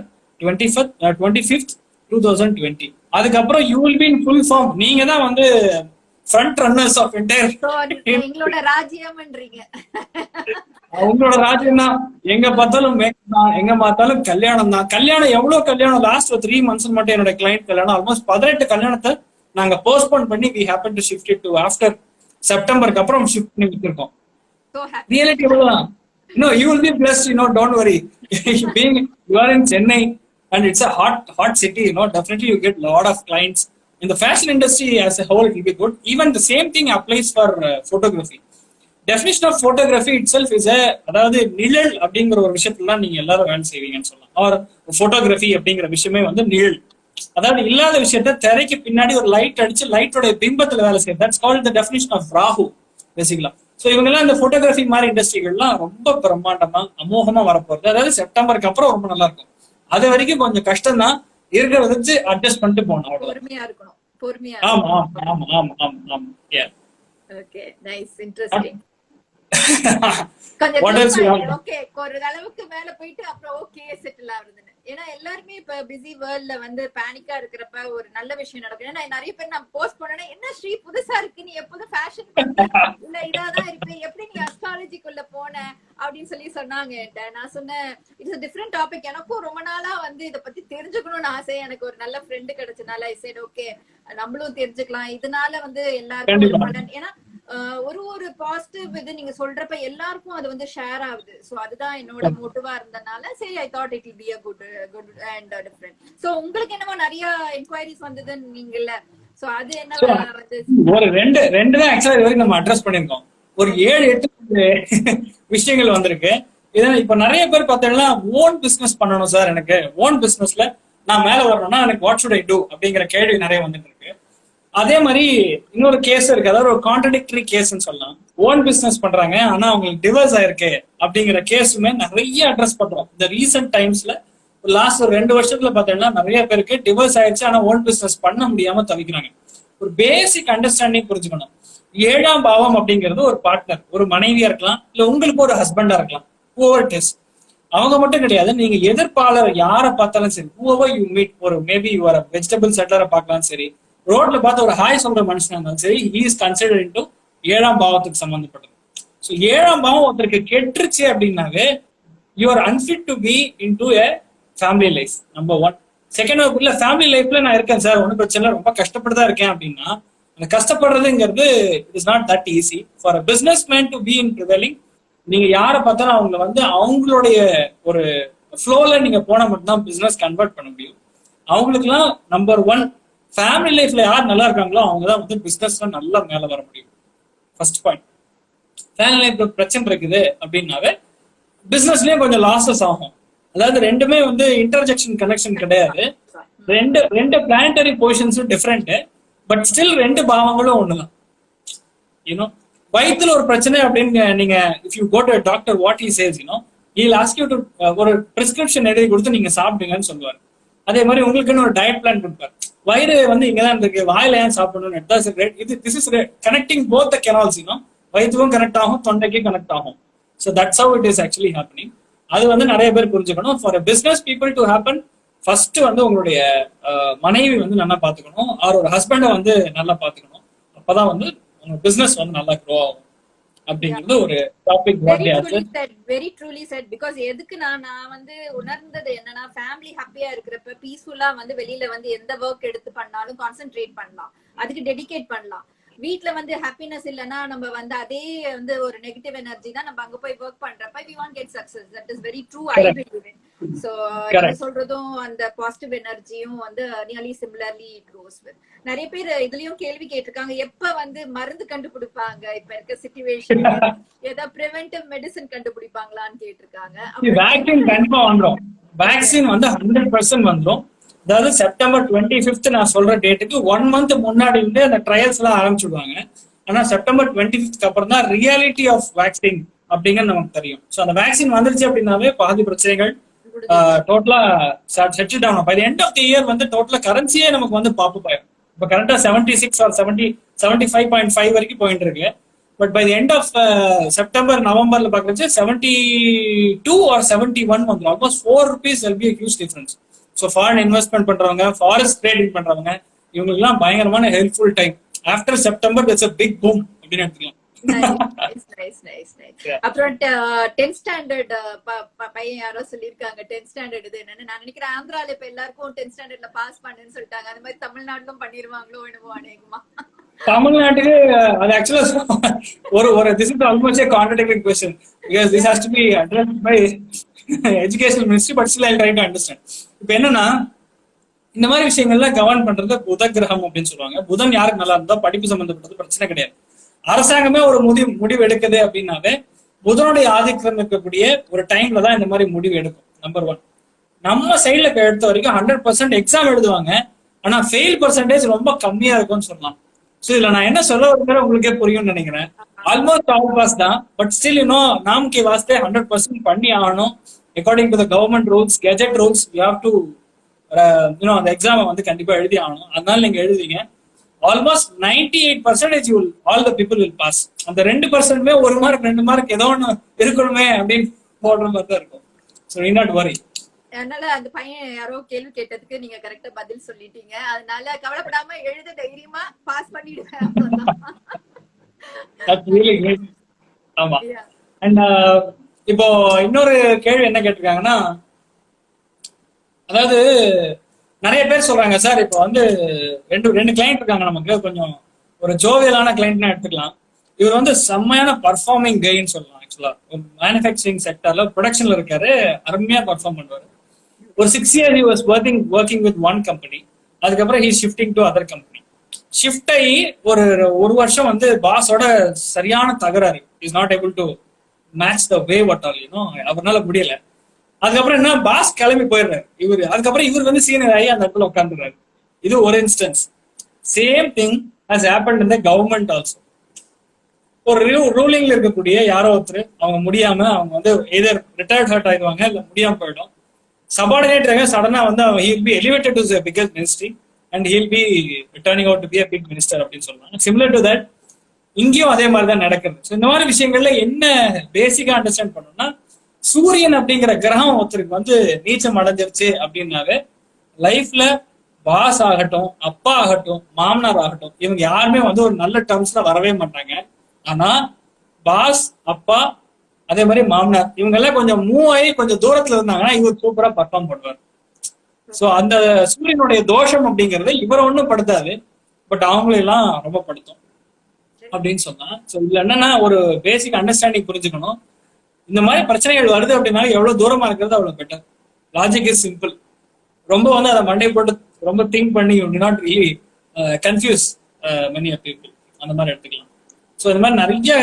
25th 2020. அதுக்கப்புறம் you will be in full form. நீங்க தான் வந்து ஃப்ரண்ட் ரன்னர்ஸ் ஆஃப் என்டையர். எங்களோட ராஜ்யம்ன்றீங்க. உங்களோட ராஜ்யம் தான். எங்க பார்த்தாலும் மேக்கப் தான், எங்க பார்த்தாலும் கல்யாணம் தான். கல்யாணம் எவ்வளவு கல்யாணம் லாஸ்ட் 3 months மட்டும் என்னோட கிளைண்ட் கல்யாணம் ஆல்மோஸ்ட் 18 கல்யாணத்தை நாங்க போஸ்ட்போன் பண்ணி we happen to shift it to after செப்டம்பருக்கு அப்புறம் ஷிஃப்ட் பண்ணி விட்டுருக்கோம். So happy. ரியாலிட்டி எவ்வளவுதான். No, you will be blessed, don't worry. Being you are in Chennai and it's a hot city, definitely you get lot of clients. In the fashion industry as a whole, it will be good. Even the same thing applies for photography. Definition of photography itself is அதாவது நிழல் அப்படிங்கிற ஒரு விஷயத்துல நீங்க எல்லாரும் வேலை செய்வீங்கன்னு சொல்லலாம். ஆர் போட்டோகிராஃபி அப்படிங்கிற விஷயமே வந்து நிழல். அதாவது இல்லாத விஷயத்த திரைக்கு பின்னாடி ஒரு லைட் அடிச்சு லைட்டோட பிம்பத்துல வேலை செய்யுது. That's called the definition of Rahu பேசிக்கலாம். ஸோ இவங்கெல்லாம் இந்த போட்டோகிராஃபி மாதிரி இண்டஸ்ட்ரிகள்லாம் ரொம்ப பிரம்மாண்டமா அமோகமா வரப்போகுது. அதாவது செப்டம்பருக்கு அப்புறம் ரொம்ப நல்லா இருக்கும். அது வரைக்கும் கொஞ்சம் கஷ்டம் தான், இருக்கிறத வச்சு அட்ஜஸ்ட் பண்ணிட்டு போகணும். பொறுமையா இருக்கணும். பொறுமையா. ஆமா ஆமா ஆமா ஆமா ஆமா. Okay, nice, interesting. கொஞ்சம் ஓகே, ஒரு அளவுக்கு மேல போயிட்டு அப்புறம் ஓகே செட்டில் ஆகுதுன்னு. ஏன்னா எல்லாருமே இப்ப பிஸி வேர்ல்ட்ல வந்து பேனிக்கா இருக்கிறப்ப ஒரு நல்ல விஷயம் நடக்கும். ஏன்னா நிறைய பேர் நான் போஸ்ட் பண்ணேன்னா என்ன ஸ்ரீ புதுசா இருக்கு, நீ எப்போதும் ஃபேஷன் இல்ல இதாதான் இருக்கு, எப்படி நீ அஸ்ட்ராலஜிக்குள்ள போன அப்படின்னு சொல்லி சொன்னாங்க என்கிட்ட. நான் சொன்னேன் இட்ஸ் டிஃப்ரெண்ட் டாபிக், எனக்கும் ரொம்ப நாளா வந்து இதை பத்தி தெரிஞ்சுக்கணும்னு ஆசை. எனக்கு ஒரு நல்ல ஃப்ரெண்டு கிடைச்சனால ஐ சைட் ஓகே நம்மளும் தெரிஞ்சுக்கலாம். இதனால வந்து எல்லாருக்கும் ஏன்னா ஒரு பாசிட்டிவ் இது நீங்க சொல்றப்ப எல்லாருக்கும் அது வந்து ஷேர் ஆகுது. சோ அதுதான் என்னோட மோட்டிவா இருந்தனால சரி I thought it will be a good and different. So உங்களுக்கு என்னமோ நிறைய என்குயரிஸ் வந்ததுன்னு நீங்கல்ல, சோ அது என்ன ஒரு ரெண்டு தான் ஆக்சுவலா வரைக்கும் நம்ம அட்ரஸ் பண்ணிருக்கோம். ஒரு 7-8 விஷயங்கள் வந்திருக்கு. இதனால இப்ப நிறைய பேர் பார்த்தீங்கன்னா ஓன் பிசினஸ் பண்ணணும் சார், எனக்கு ஓன் பிசினஸ்ல நான் மேல வரணும்னா எனக்கு வாட் ஷுட் ஐ டூ அப்படிங்கிற கேள்வி நிறைய வந்துட்டு இருக்கு. அதே மாதிரி இன்னொரு கேஸ் இருக்கு, அதாவது ஒரு கான்ட்ரடிக்டரி கேஸ்ன்னு சொல்லலாம். ஓன் பிசினஸ் பண்றாங்க ஆனா அவங்களுக்கு டிவோர்ஸ் ஆயிருக்கு அப்படிங்கிற கேஸுமே நிறைய அட்ரஸ் பண்றோம். இந்த ரீசெண்ட் டைம்ஸ்ல லாஸ்ட் ஒரு 2 வருஷத்துல பாத்தீங்கன்னா நிறைய பேருக்கு டிவோர்ஸ் ஆயிடுச்சு, ஆனா ஓன் பிசினஸ் பண்ண முடியாம தவிக்கிறாங்க. ஒரு பேசிக் அண்டர்ஸ்டாண்டிங் புரிஞ்சுக்கணும். 7ஆம் பாவம் அப்படிங்கிறது ஒரு பார்ட்னர், ஒரு மனைவியா இருக்கலாம், இல்ல உங்களுக்கு ஒரு ஹஸ்பண்டா இருக்கலாம். ஓவர் டெஸ்ட் அவங்க மட்டும் கிடையாது, நீங்க எதிர்ப்பாளர் யாரை பார்த்தாலும் சரி, ஓவர் யூ மீட், ஒரு மேபி ஒரு வெஜிடபிள் செட்லரை பார்க்கலாம் சரி, ரோட்ல பார்த்து ஒரு ஹாய் சொல்ற மனுஷனா இருந்தாலும் சரி, ஹி இஸ் கன்சிடர்ட் இன்டு 7ஆம் பாவத்துக்கு சம்பந்தப்பட்டது. ஸோ 7ஆம் பாவம் ஒருத்தருக்கு கெட்டுருச்சு அப்படின்னாவே you are unfit to be into a family life. Number 1. Second, இல்ல ஃபேமிலி லைஃப்ல நான் இருக்கேன் சார், ஒன்றும் பிரச்சனை இல்லை, ரொம்ப கஷ்டப்பட்டுதான் இருக்கேன் அப்படின்னா அந்த கஷ்டப்படுறதுங்கிறது it is not that easy for a business man to be in prevailing. நீங்க யாரை பார்த்தாலும் அவங்கள வந்து அவங்களுடைய ஒரு ஃப்ளோல நீங்க போனா மட்டும்தான் பிசினஸ் கன்வெர்ட் பண்ண முடியும். அவங்களுக்குலாம் நம்பர் 1 ஃபேமிலி லைஃப்ல யார் நல்லா இருக்காங்களோ அவங்க தான் வந்து பிசினஸ்ல நல்லா மேல வர முடியும். First point. ஃபேமிலி லைஃப்ல பிரச்சனை இருக்குது அப்படின்னாவே பிசினஸ்லயும் கொஞ்சம் லாசஸ் ஆகும். அதாவது ரெண்டுமே வந்து இன்டர்ஜெக்ஷன் கனெக்ஷன் கிடையாது. ரெண்டு பிளானட்டரி பொசிஷன்ஸும் டிஃப்ரெண்ட், பட் ஸ்டில் 2 பாவங்களும் ஒண்ணுதான். வயிற்றுல ஒரு பிரச்சனை அப்படின்னு நீங்க if you go to doctor what he says he will ask you to ஒரு பிரிஸ்கிரிப்ஷன் எழுதி கொடுத்து நீங்க சாப்பிடுங்கன்னு சொல்லுவாரு. அதே மாதிரி உங்களுக்குன்னு ஒரு டயட் பிளான் கொடுப்பாரு. வயிறு வந்து இங்கதான் இருக்கு, வாயில ஏன் சாப்பிடணும், this is connecting both the canals. வயிற்றுக்கும் கனெக்ட் ஆகும், தொண்டைக்கும் கனெக்ட் ஆகும். So that's how it is actually happening. அது வந்து நிறைய பேர் புரிஞ்சுக்கணும். For a business people to happen, first வந்து உங்களுடைய மனைவி வந்து நல்லா பாத்துக்கணும், அவர் ஒரு ஹஸ்பண்டை வந்து நல்லா பாத்துக்கணும். அப்பதான் வந்து உங்க பிசினஸ் வந்து நல்லா க்ரோ ஆகும் அப்படிங்கிறது ஒரு topic. Very truly set. Because எதுக்கு நான் வந்து உணர்ந்தது என்னன்னா, ஃபேமிலி ஹாப்பியா இருக்கிறப்ப பீஸ்ஃபுல்லா வந்து வெளியில வந்து எந்த ஒர்க் எடுத்து பண்ணாலும் கான்சென்ட்ரேட் பண்ணலாம், அதுக்கு டெடிகேட் பண்ணலாம். வீட்ல வந்து ஹாப்பினஸ் இல்லைன்னா நம்ம வந்து அதே வந்து ஒரு நெகட்டிவ் எனர்ஜி தான் நம்ம அங்க போய் ஒர்க் பண்றப்ப we won't get success. That is very true. I believe in. So நீங்க சொல்றதும் அந்த பாசிட்டிவ் எனர்ஜியும் வந்து nearly similarly it goes with. நிறைய பேர் இதுலயும் கேள்வி கேட்டிருக்காங்க, எப்ப வந்து மருந்து கண்டுபிடிப்பாங்க, இப்ப இருக்க சிச்சுவேஷன் ஏதாவது பிரிவென்டிவ் மெடிசன் கண்டுபிடிப்பாங்களான்னு கேட்டிருக்காங்க. வேக்சின் கண்டிப்பா வந்துரும். வேக்சின் வந்து 100% வந்துரும். அதாவது செப்டம்பர் 25 நான் சொல்ற டேட்டுக்கு 1 month முன்னாடி வந்து அந்த ட்ரையல்ஸ் எல்லாம் ஆரம்பிச்சுடுவாங்க. ஆனா செப்டம்பர் 25 அப்புறம் தான் ரியாலிட்டி ஆஃப் வேக்சின் அப்படிங்கிறது நமக்கு தெரியும். ஸோ அந்த வேக்சின் வந்துருச்சு அப்படின்னாவே பாதி பிரச்சனைகள் totally settle down. By the end of the year வந்து டோட்டலா கரன்சியே நமக்கு வந்து பாப்பு ஆயிடும். இப்போ கரண்டா 76 or 75.5 வரைக்கும் போயிட்டு இருக்கு. But by the end of September நவம்பர்ல பாக்குறது 72 or 71 வந்துடும். Almost 4 rupees will be a huge difference. So foreign investment பண்றவங்க, ஃபாரெஸ்ட் ட்ரேடிங் பண்றவங்க, இவங்களுக்குலாம் பயங்கரமான helpful time. After September it's a big boom அப்படின்னு எடுத்துக்கலாம். அப்புறம் 10th ஸ்டாண்டர்ட் பையன் யாரோ சொல்லிருக்காங்க 10th ஸ்டாண்டர்ட் இது என்னன்னு. நான் நினைக்கிறேன் ஆந்திரால இப்ப எல்லாருக்கும் 10th ஸ்டாண்டர்ட்ல பாஸ் பண்ணுன்னு சொல்லிட்டாங்க. அந்த மாதிரி தமிழ்நாட்டிலும் பண்ணிருவாங்களோ என்னமோ அநேகமா. தமிழ்நாட்டுக்கு அது ஆக்சுவலா ஒரு this is almost a contradictory question because this has to be addressed by educational ministry but still I'll try to understand. இப்போ என்னன்னா இந்த மாதிரி விஷயங்கள்லாம் கவர்ன் பண்றது புத கிரகம் அப்படின்னு சொல்லுவாங்க. புதன் யாருக்கு நல்லா இருந்தா படிப்பு சம்பந்தப்பட்டது பிரச்சனை கிடையாது. அரசாங்கமே ஒரு முடிவு எடுக்குது அப்படின்னாவே புதனுடைய ஆதிக்கம் இருக்கக்கூடிய ஒரு டைம்ல தான் இந்த மாதிரி முடிவு எடுக்கும். நம்பர் 1. நம்ம சைட்ல எடுத்த வரைக்கும் 100% எக்ஸாம் எழுதுவாங்க, ஆனா ஃபெயில் பர்சன்டேஜ் ரொம்ப கம்மியா இருக்கும்னு சொல்லலாம். ஸோ இதுல நான் என்ன சொல்ல வருகிறேன் உங்களுக்கே புரியும்னு நினைக்கிறேன். ஆல்மோஸ்ட் ஆல் பாஸ் தான், பட் ஸ்டில் நாம் கே வாஸ்தே 100% பண்ணி ஆகணும். According to the government rules, gazette rules, you have to அந்த எக்ஸாமை வந்து கண்டிப்பா எழுதி ஆகணும். அதனால நீங்க எழுதுவீங்க. Almost 98% all the people will pass. அந்த 2%மே 1 மார்க் 2 மார்க் ஏதோ ஒன்று இருக்கணுமே அப்படின்னு போடுற மாதிரி தான் இருக்கும். ஸோ நீ நாட் வரி. அதனால அந்த பையன் யாரோ கேள்வி கேட்டதுக்கு நீங்க கரெக்டா பதில் சொல்லிட்டீங்க. அதனால கவலைப்படாம எழுத தைரியமா பாஸ் பண்ணிடுவேன். ஆமா. அண்ட் இப்போ இன்னொரு கேள்வி என்ன கேட்டிருக்காங்கன்னா, அதாவது நிறைய பேர் சொல்றாங்க சார் இப்போ வந்து ரெண்டு கிளைண்ட் இருக்காங்க நமக்கு, கொஞ்சம் ஒரு ஜோவியலான கிளைண்ட்னா எடுத்துக்கலாம். இவர் வந்து செம்மையான பர்ஃபார்மிங் கைன்னு சொல்லலாம். ஆக்சுவலா ஒரு மேனுஃபேக்சரிங் செக்டர்ல ப்ரொடக்ஷன்ல இருக்காரு, அருமையா பர்ஃபார்ம் பண்ணுவாரு. ஒரு 6 years he was working with one company. அதுக்கப்புறம் he shifting to other company. Shift ஆகி ஒரு வருஷம் வந்து பாஸோட சரியான தகராறு. Is not able to match the way what all அவரால் முடியல. அதுக்கப்புறம் என்ன, பாஸ் கிளம்பி போயிடுறாரு இவரு. அதுக்கப்புறம் இவர் வந்து சீனியர் ஆகி அந்த இடத்துல உட்காந்துறாரு. இது ஒரு instance. Same thing has happened in the government also. ஒரு ரூலிங்ல இருக்கக்கூடிய யாரோ ஒருத்தர் அவங்க முடியாம அவங்க வந்து எதர் ரிட்டையர்ட் ஹர்ட் ஆயிடுவாங்க, இல்ல முடியாம போயிடும். சபார்டினேட் சடனா வந்து he will be elevated to the biggest ministry and he will be turning out to be a big minister அப்படின்னு சொல்லலாம். சிமிலர் டு தட் இங்கேயும் அதே மாதிரி தான் நடக்குது. ஸோ இந்த மாதிரி விஷயங்கள்ல என்ன பேசிக்கா அண்டர்ஸ்டாண்ட் பண்ணணும்னா, சூரியன் அப்படிங்கிற கிரகம் ஒருத்தருக்கு வந்து நீச்சம் அடைஞ்சிருச்சு அப்படின்னாவே லைஃப்ல பாஸ் ஆகட்டும், அப்பா ஆகட்டும், மாமனார் ஆகட்டும், இவங்க யாருமே வந்து ஒரு நல்ல டேர்ம்ஸ்ல வரவே மாட்டாங்க. ஆனா பாஸ், அப்பா, அதே மாதிரி மாமனார் இவங்க எல்லாம் கொஞ்சம் மூவ் ஆகி கொஞ்சம் தூரத்துல இருந்தாங்கன்னா இவர் சூப்பரா பர்ஃபார்ம் பண்ணுவார். சோ அந்த சூரியனுடைய தோஷம் அப்படிங்கறது இவரை ஒண்ணும் படுத்தாது, பட் அவங்களெல்லாம் ரொம்ப படுத்தும் அப்படின்னு சொன்னா. சோ இதுல என்னன்னா ஒரு பேசிக் அண்டர்ஸ்டாண்டிங் புரிஞ்சுக்கணும். இந்த மாதிரி பிரச்சனைகள் வருது அப்படின்னா எவ்வளவு தூரமா இருக்கிறது அவ்வளவு பெட்டர். Logic is simple. ரொம்ப வந்து அதை மண்டை போட்டு ரொம்ப திங்க் பண்ணி you to not really confuse many people அந்த மாதிரி எடுத்துக்கலாம். So இந்த மாதிரி நிறைய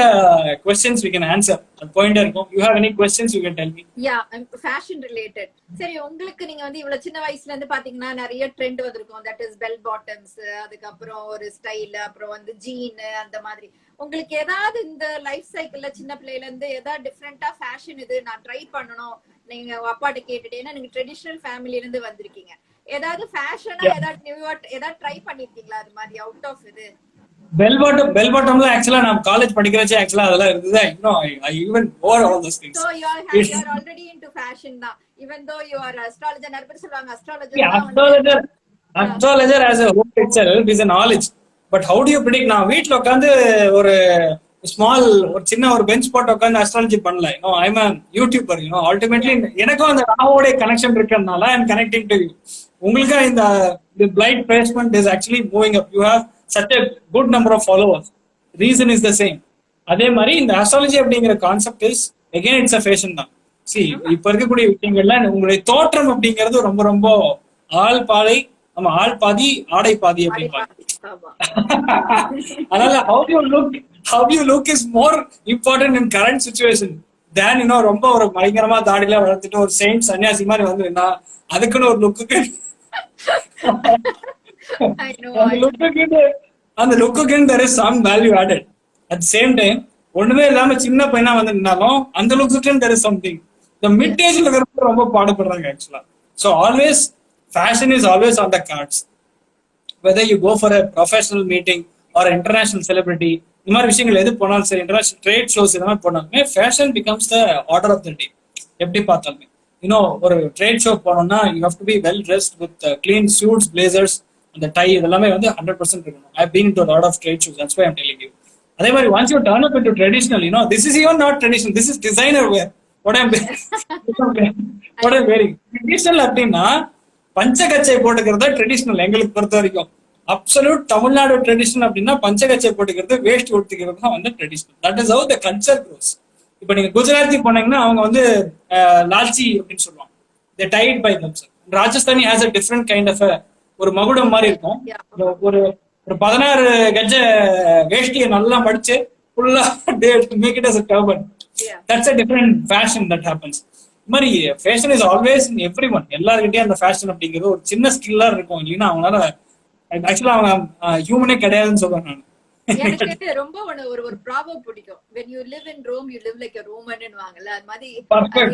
questions we can answer. அது பாயிண்டா இருக்கும். You have any questions you can tell me? Yeah, fashion related. சரி, உங்களுக்கு நீங்க வந்து இவ்வளவு சின்ன வயசுல இருந்து பாத்தீங்கன்னா நிறைய ட்ரெண்ட் வந்திருக்கும். தட் இஸ் பெல் பாட்டம்ஸ், அதுக்கப்புறம் ஒரு ஸ்டைல், அப்புறம் வந்து ஜீன், அந்த மாதிரி. உங்களுக்கு ஏதாவது இந்த லைஃப் சைக்கிள்ல சின்ன பிள்ளைல இருந்து ஏதாவது டிஃப்ரெண்டா ஃபேஷன் இது நான் ட்ரை பண்ணணும் நீங்க அப்பாட்ட கேட்டுட்டு, ஏன்னா நீங்க ட்ரெடிஷனல் ஃபேமிலில இருந்து வந்திருக்கீங்க, ஏதாவது ஃபேஷனா ஏதாவது நியூவா ஏதாவது ட்ரை பண்ணிருக்கீங்களா அது மாதிரி அவுட் ஆஃப் இது? பெல் பாட்டம்ல ஆக்சுவலா நான் காலேஜ் படிக்கிறச்சே ஆக்சுவலா அதெல்லாம் இருந்தது. இன்னும் I even wore all those things. So you are already into fashion now, even though you are astrologer. நிறைய சொல்றாங்க astrologer as a whole itself is a knowledge, but how do you predict? நான் வீட்ல உட்கார்ந்து ஒரு ஸ்மால் ஒரு சின்ன ஒரு பெஞ்ச் போட்டு உட்கார்ந்து அஸ்ட்ராலஜி பண்ணல. I am a YouTuber. Ultimately எனக்கும் அந்த ராவோட கனெக்ஷன் இருக்கறனால I am connecting to you. உங்களுக்கு இந்த blind placement is actually moving up. You have such a good number of followers. Reason is the same. அதே மாதிரி இந்த அஸ்ட்ராலஜி அப்படிங்கிற concept is again it's a fashion தான். See இப்ப இருக்கக்கூடிய விஷயங்கள்ல உங்களுடைய தோற்றம் அப்படிங்கிறது ரொம்ப ரொம்ப ஆள் பாதி ஆடை பாதி அப்படிம்பாங்க. அதனால how you look is more important in current situation than ரொம்ப ஒரு பயங்கரமா தாடியில வளர்த்துட்டு ஒரு செயின்ட் சன்னியாசி மாதிரி வந்து அதுக்குன்னு ஒரு லுக்கு அந்த லுக்குக்கு there is some value added. At the same time ஒண்ணுமே இல்லாம சின்ன பையனா வந்து நின்னாலும் அந்த லுக்குக்கு there is something. The mid age ல இருக்கிறவங்க ரொம்ப பாடுபடுறாங்க ஆக்சுவலா. So always fashion is always on the cards. Whether you go for a professional meeting or international celebrity, இந்த மாதிரி விஷயங்கள் எது போனாலும் சரி, இன்டர்நேஷனல் ட்ரேட் ஷோஸ் இந்த மாதிரி போனாலுமே fashion becomes the order of the day. எப்படி பார்த்தாலுமே ஒரு ட்ரேட் ஷோ போனோம்னா you have to be well dressed with clean suits, blazers, அந்த டை இதெல்லாமே வந்து 100% இருக்கணும். I have been to a lot of trade shows. That's why I'm telling you. அதே மாதிரி once you turn up into traditional, this is even not traditional, this is designer wear. what I'm what I'm wearing traditional அப்படின்னா பஞ்சகச்சை போட்டுக்கிறது ட்ரெடிஷனல் எங்களுக்கு பொறுத்த வரைக்கும். அப்சல்யூட் தமிழ்நாடு ட்ரெடிஷனல் அப்படின்னா பஞ்சகச்சை போட்டுக்கிறது, வேஷ்டி உடுத்திக்கிறது தான் வந்து traditional. That is how the culture grows. இப்போ நீங்க குஜராத்தி போனீங்கன்னா அவங்க வந்து லால்ச்சி அப்படின்னு சொல்லுவாங்க, the tied by themselves. Rajasthani has a different kind of ஒரு மகுடம் மாதிரி இருக்கும். ஒரு 16 கஜ வேஷ்டியை நல்லா மடிச்சு fully make it as a turban. That's a different fashion that happens. மாதிரி fashion is always in every one. எல்லாருக்கிட்டையும் அந்த ஃபேஷன் அப்படிங்கிறது ஒரு சின்ன ஸ்கில்லா இருக்கும். இல்லைன்னா அவங்களால ஆக்சுவலா அவங்க ஹியூமனே கிடையாதுன்னு சொல்றேன் நான். எனக்கு ரொம்ப ஒரு ப்ராவர்ப் பிடிக்கும். when you live in Rome you live like a Roman ன்னுவாங்கல. அது மாதிரி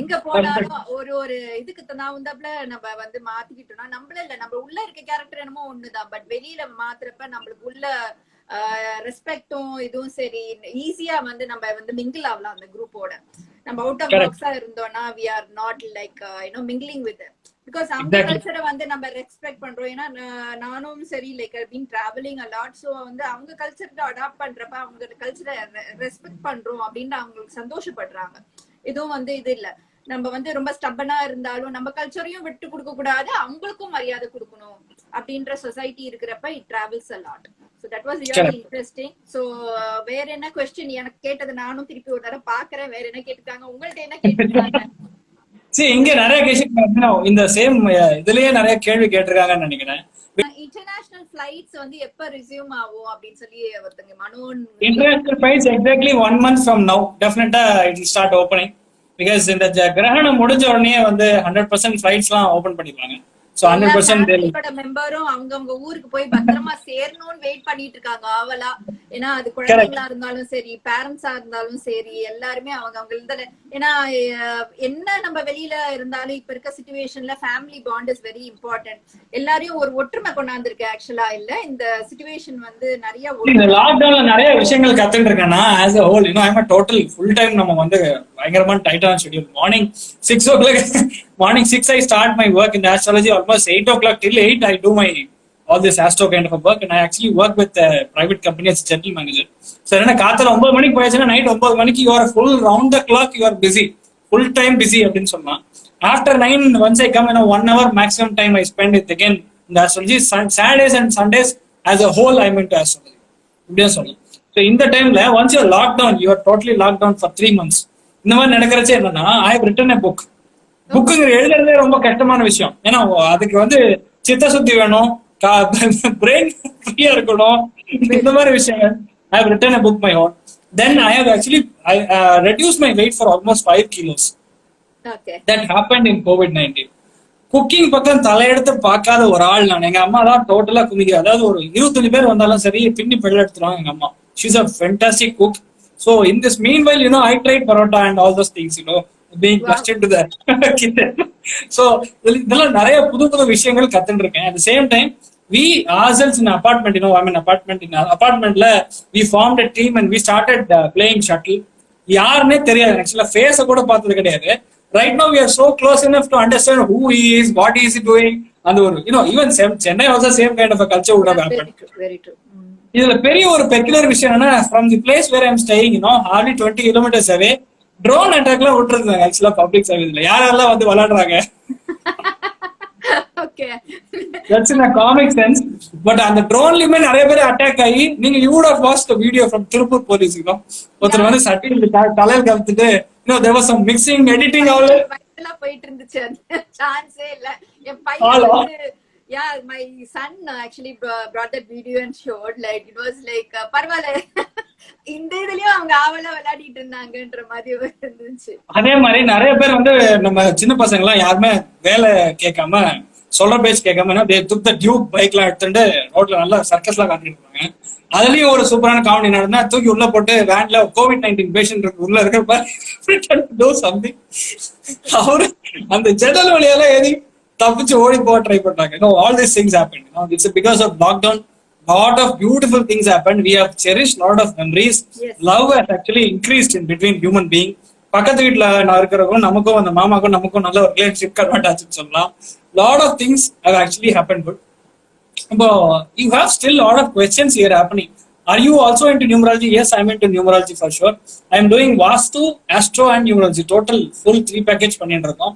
எங்க போனாலும் ஒரு இதுக்கு தகுந்தாப்ல நம்ம வந்து மாத்திக்கிட்டோம்னா நம்மள இல்ல, நம்ம உள்ள இருக்க கேரக்டர் என்னமோ ஒண்ணுதான், பட் வெளியில மாத்துறப்ப நம்மளுக்கு உள்ள ரெஸ்பெக்டும் இதுவும் சரி ஈஸியா வந்து நம்ம வந்து மிங்கிள் ஆகலாம் அந்த குரூப்போட. நம்ம அவுட் ஆஃப் பாக்ஸா இருந்தோம்னா we are not like mingling with them because அவங்க கல்ச்சரை வந்து நம்ம ரெஸ்பெக்ட் பண்றோம். ஏன்னா நானும் சரி like been travelling a lot, so வந்து அவங்க கல்ச்சருக்கு அடாப்ட் பண்றப்ப அவங்க கல்ச்சரை ரெஸ்பெக்ட் பண்றோம் அப்படின்னு அவங்களுக்கு சந்தோஷப்படுறாங்க. இதுவும் வந்து இது இல்ல, நம்ம வந்து ரொம்ப ஸ்டப்பனா இருந்தாலும் நம்ம கல்ச்சரையும் விட்டு கொடுக்க கூடாது, அவங்களுக்கும் மரியாதை கொடுக்கணும் அப்படின்ற சொசைட்டி இருக்கிறப்ப it travels a lot. So that was really interesting. So வேற என்ன क्वेश्चन எனக்கு கேட்டது நானும் திருப்பி ஒரு தடவை பாக்குறேன். வேற என்ன கேட்டுட்டாங்க, உங்கள்ட்ட என்ன கேட்டுட்டாங்க? சரி, இங்க நிறைய கேஷன் இந்த சேம் இதுலயே நிறைய கேள்வி கேட்டிருக்காங்கன்னு நினைக்கிறேன். இன்டர்நேஷனல் ஃளைட்ஸ் வந்து எப்ப ரெஸ்யூம் ஆகும் அப்படின்னு சொல்லி ஒருத்தங்க மனோன். International flights exactly 1 month from now definitely it will start opening because இந்த கிரகணம் முடிஞ்ச உடனே வந்து 100% ஃளைட்ஸ்லாம் ஓபன் பண்ணிடுவாங்க. So 100% மெம்பரும் அவங்க ஊருக்கு போய் பத்திரமா சேரணும்னு வெயிட் பண்ணிட்டு இருக்காங்க ஆவலா. ஏன்னா அது குழந்தைங்களா இருந்தாலும் சரி பேரண்ட்ஸா இருந்தாலும் சரி எல்லாருமே அவங்க ஏன்னா என்ன நம்ம வெளியில இருந்தாலும் இப்ப இருக்க சிச்சுவேஷன்ல family bond is very important. எல்லாரையும் ஒரு ஒற்றுமை கொண்டாந்துருக்கு ஆக்சுவலா. இல்ல இந்த சிச்சுவேஷன் வந்து நிறைய லாக்டவுன்ல நிறைய விஷயங்கள் கத்துட்டு இருக்கேன் நான் as a whole. I'm a total full time நம்ம வந்து பயங்கரமான டைட்டான schedule. Morning 6 o'clock morning 6 I start my work in the astrology. Almost 8 o'clock till 8 I do my all this astro kind of a work, and I actually work with a private company as a general manager. So என்ன காலையில 9 மணிக்கு போயாச்சுன்னா நைட் 9 மணிக்கு you are full round the clock, you are busy, full time busy அப்படின்னு சொன்னா. After 9 once I come 1 hour maximum time I spend it again in the astrology. Saturdays and Sundays as a whole I'm into astrology இப்படியே சொல்லலாம். So இந்த டைம்ல once you are locked down, you are totally locked down for 3 months. இந்த மாதிரி நடக்கிறச்சே என்னன்னா I have written a book. புக்குங்கிற எழுதுறதே ரொம்ப கஷ்டமான விஷயம். ஏன்னா அதுக்கு வந்து சித்த சுத்தி வேணும், பிரெயின் ஃப்ரீயா இருக்கணும், இந்த மாதிரி விஷயங்கள். I have written a book my own. Then I have actually reduced my weight for almost 5 kilos. Okay. That happened in COVID-19. Cooking பக்கம் தலையெடுத்து பார்க்காத ஒரு ஆள் நான். எங்க அம்மா தான் டோட்டலா குமிக்க, அதாவது ஒரு 20 பேர் வந்தாலும் சரி பின்னி பெள்ள எடுத்துருவாங்க எங்க அம்மா. She's a fantastic cook. So in this meanwhile, I tried parota and all those things, being rushed into the kitchen. So இதெல்லாம் நிறைய புது விஷயங்கள் கத்துட்டு இருக்கேன். At the same time, we ourselves in apartment, I'm in apartment. In apartmentல we formed a team and we started playing shuttle. யாருன்னே தெரியாது ஆக்சுவலா, ஃபேஸ கூட பார்த்தது கிடையாது. Right now we are so close enough to understand who he is, what is he doing. And even Chennai also same kind of a culture would have happened. Very true. இதுல பெரிய ஒரு பெக்குலர் விஷயம் என்னன்னா, from the place where I'm staying, hardly 20 kilometers away, drone அட்டாக்லாம் விட்டுருந்தாங்க ஆக்சுவலா பப்ளிக் சர்வீஸ்ல. யாரெல்லாம் வந்து விளையாடுறாங்க. Okay. That's in a comic sense. But அந்த ட்ரோன்லயுமே நிறைய பேர் அட்டாக் ஆகி, நீங்க you would have watched the video from Tiruppur police. ஒருத்தர் வந்து சட்டியில் தலையில் கலத்துட்டு there was some mixing, editing all எல்லாம் போயிட்டு இருந்துச்சு. சான்ஸே இல்ல. என் பையன் yeah, my son actually brought that video and showed like it was like பரவாயில்ல இந்த இதுலயும் அவங்க ஆவலா விளையாடிட்டு இருந்தாங்கன்ற மாதிரி இருந்துச்சு. அதே மாதிரி நிறைய பேர் வந்து நம்ம சின்ன பசங்க எல்லாம் யாருமே வேலை கேட்காம சொல்ற பேச்சு கேட்காம துக் டியூப் பைக்லாம் எடுத்துட்டு ரோட்ல நல்லா சர்க்கஸ் எல்லாம் காட்டிட்டு இருப்பாங்க. அதுலயும் ஒரு சூப்பரான காமெடி நடந்தா, தூக்கி உள்ள போட்டு வேன்ல COVID-19 பேஷண்ட் இருக்கு உள்ள இருக்கிற அவரு அந்த ஜன்னல் வழியெல்லாம் ஏறி தப்பிச்சு ஓடி போக ட்ரை பண்றாங்க. All these things happened. It's because of lockdown. Lot of beautiful things happened. We have cherished lot of memories. Yes. Love has actually increased in between human being. பக்கத்து வீட்டுல நான் இருக்கிறவங்க நமக்கும் அந்த மாமாக்கும் நமக்கும் நல்ல ஒரு ரிலேஷன்ஷிப் கன்வெர்ட் ஆச்சுன்னு சொல்லலாம். Lot of things have actually happened good. But you have still lot of questions here happening. Are you also into numerology? Yes, I'm into numerology for sure. I'm doing Vastu, Astro and numerology. Total full 3 package பண்ணிட்டு இருக்கோம்.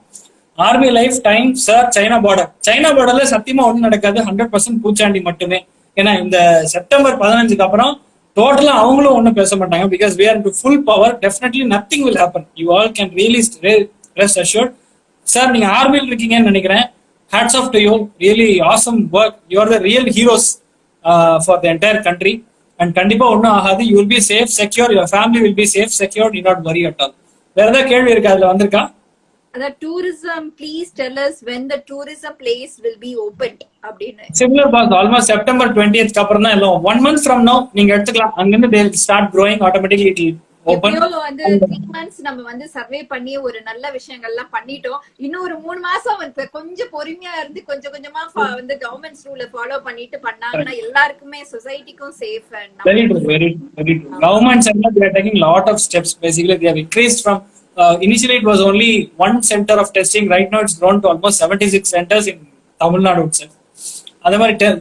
Army life time sir China border. China பார்டர்ல சத்தியமா ஒன்றும் நடக்காது. 100% பூச்சாண்டி மட்டுமே. ஏன்னா இந்த செப்டம்பர் 15க்கு அப்புறம் டோட்டலா அவங்களும் ஒன்றும் பேச மாட்டாங்க. Because we are into full power. Definitely nothing will happen. You all can really rest assured. Sir நீங்க ஆர்மியில் இருக்கீங்கன்னு நினைக்கிறேன். Hats off to you. Really awesome work. You are the real heroes for the entire country. And கண்டிப்பா ஒன்றும் ஆகாது. You will be safe, secure. Your family will be safe, secure. Do not worry at all. வேற ஏதாவது கேள்வி இருக்கு அதுல வந்திருக்கா? The tourism, please tell us when the tourism place will be opened. Similar boss, almost September 20th க்கு அப்புறம் தான் எல்லாம் 1 month from now நீங்க எடுத்துக்கலாம். அங்கிருந்து they will start growing automatically. It will open. வந்து 3 months நம்ம வந்து சர்வே பண்ணி ஒரு நல்ல விஷயங்கள்லாம் பண்ணிட்டோம். இன்னும் ஒரு 3 மாசம் வந்து கொஞ்சம் பொறுமையா இருந்து கொஞ்சம் கொஞ்சமா வந்து கவர்மெண்ட் ரூலை ஃபாலோ பண்ணிட்டு பண்ணாங்கன்னா எல்லாருக்குமே சொசைட்டிக்கும் safe. Very true, very true. Governments and they are taking lot of steps. Basically, they have increased from initially it was only one center of testing. Right now, it's grown to almost 76 centers in Tamil Nadu itself. Other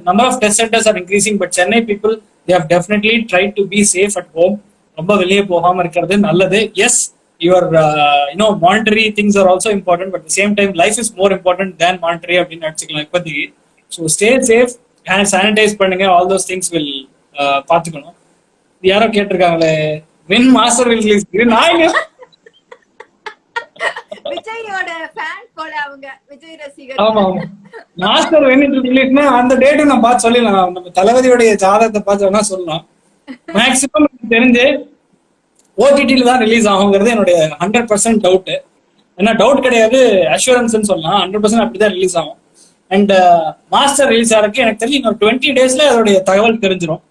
number of test centers are increasing, but Chennai people they have definitely tried to be safe at home. ரொம்ப வெளியே போகாம இருக்கிறது நல்லது. Yes your monetary things are also important, but same time life is more important than monetary அப்படின்னு நினைச்சுக்கலாம் இப்போதைக்கு. So stay safe, hand sanitise பண்ணுங்க, ஆல் தோஸ் திங்ஸ் வில் பார்த்துக்கணும். யாரோ கேட்டிருக்காங்களே வின் மாஸ்டர் வில் ரிலீஸ். நான் விஜயோட ஃபேன் போல அவங்க, விஜய் ரசிகர். ஆமா, மாஸ்டர் வின் ரிலீஸ்னா அந்த டேட்டும் நான் பார்த்து சொல்லிடலாம். நம்ம தளபதியோடைய ஜாதகத்தை பார்த்து வேணா சொல்லலாம். மேக்சிமம் தெரிஞ்சு ஓடிடில தான் ரிலீஸ் ஆகுங்கிறது என்னுடைய 100% டவுட். ஏன்னா டவுட் கிடையாது, அஷூரன்ஸ் சொல்லலாம். 100% அப்படிதான் ரிலீஸ் ஆகும். அண்ட் மாஸ்டர் ரிலீஸ் ஆகிறதுக்கு எனக்கு தெரிஞ்சு இன்னொரு 20 daysல அதோடைய தகவல் தெரிஞ்சிடும்.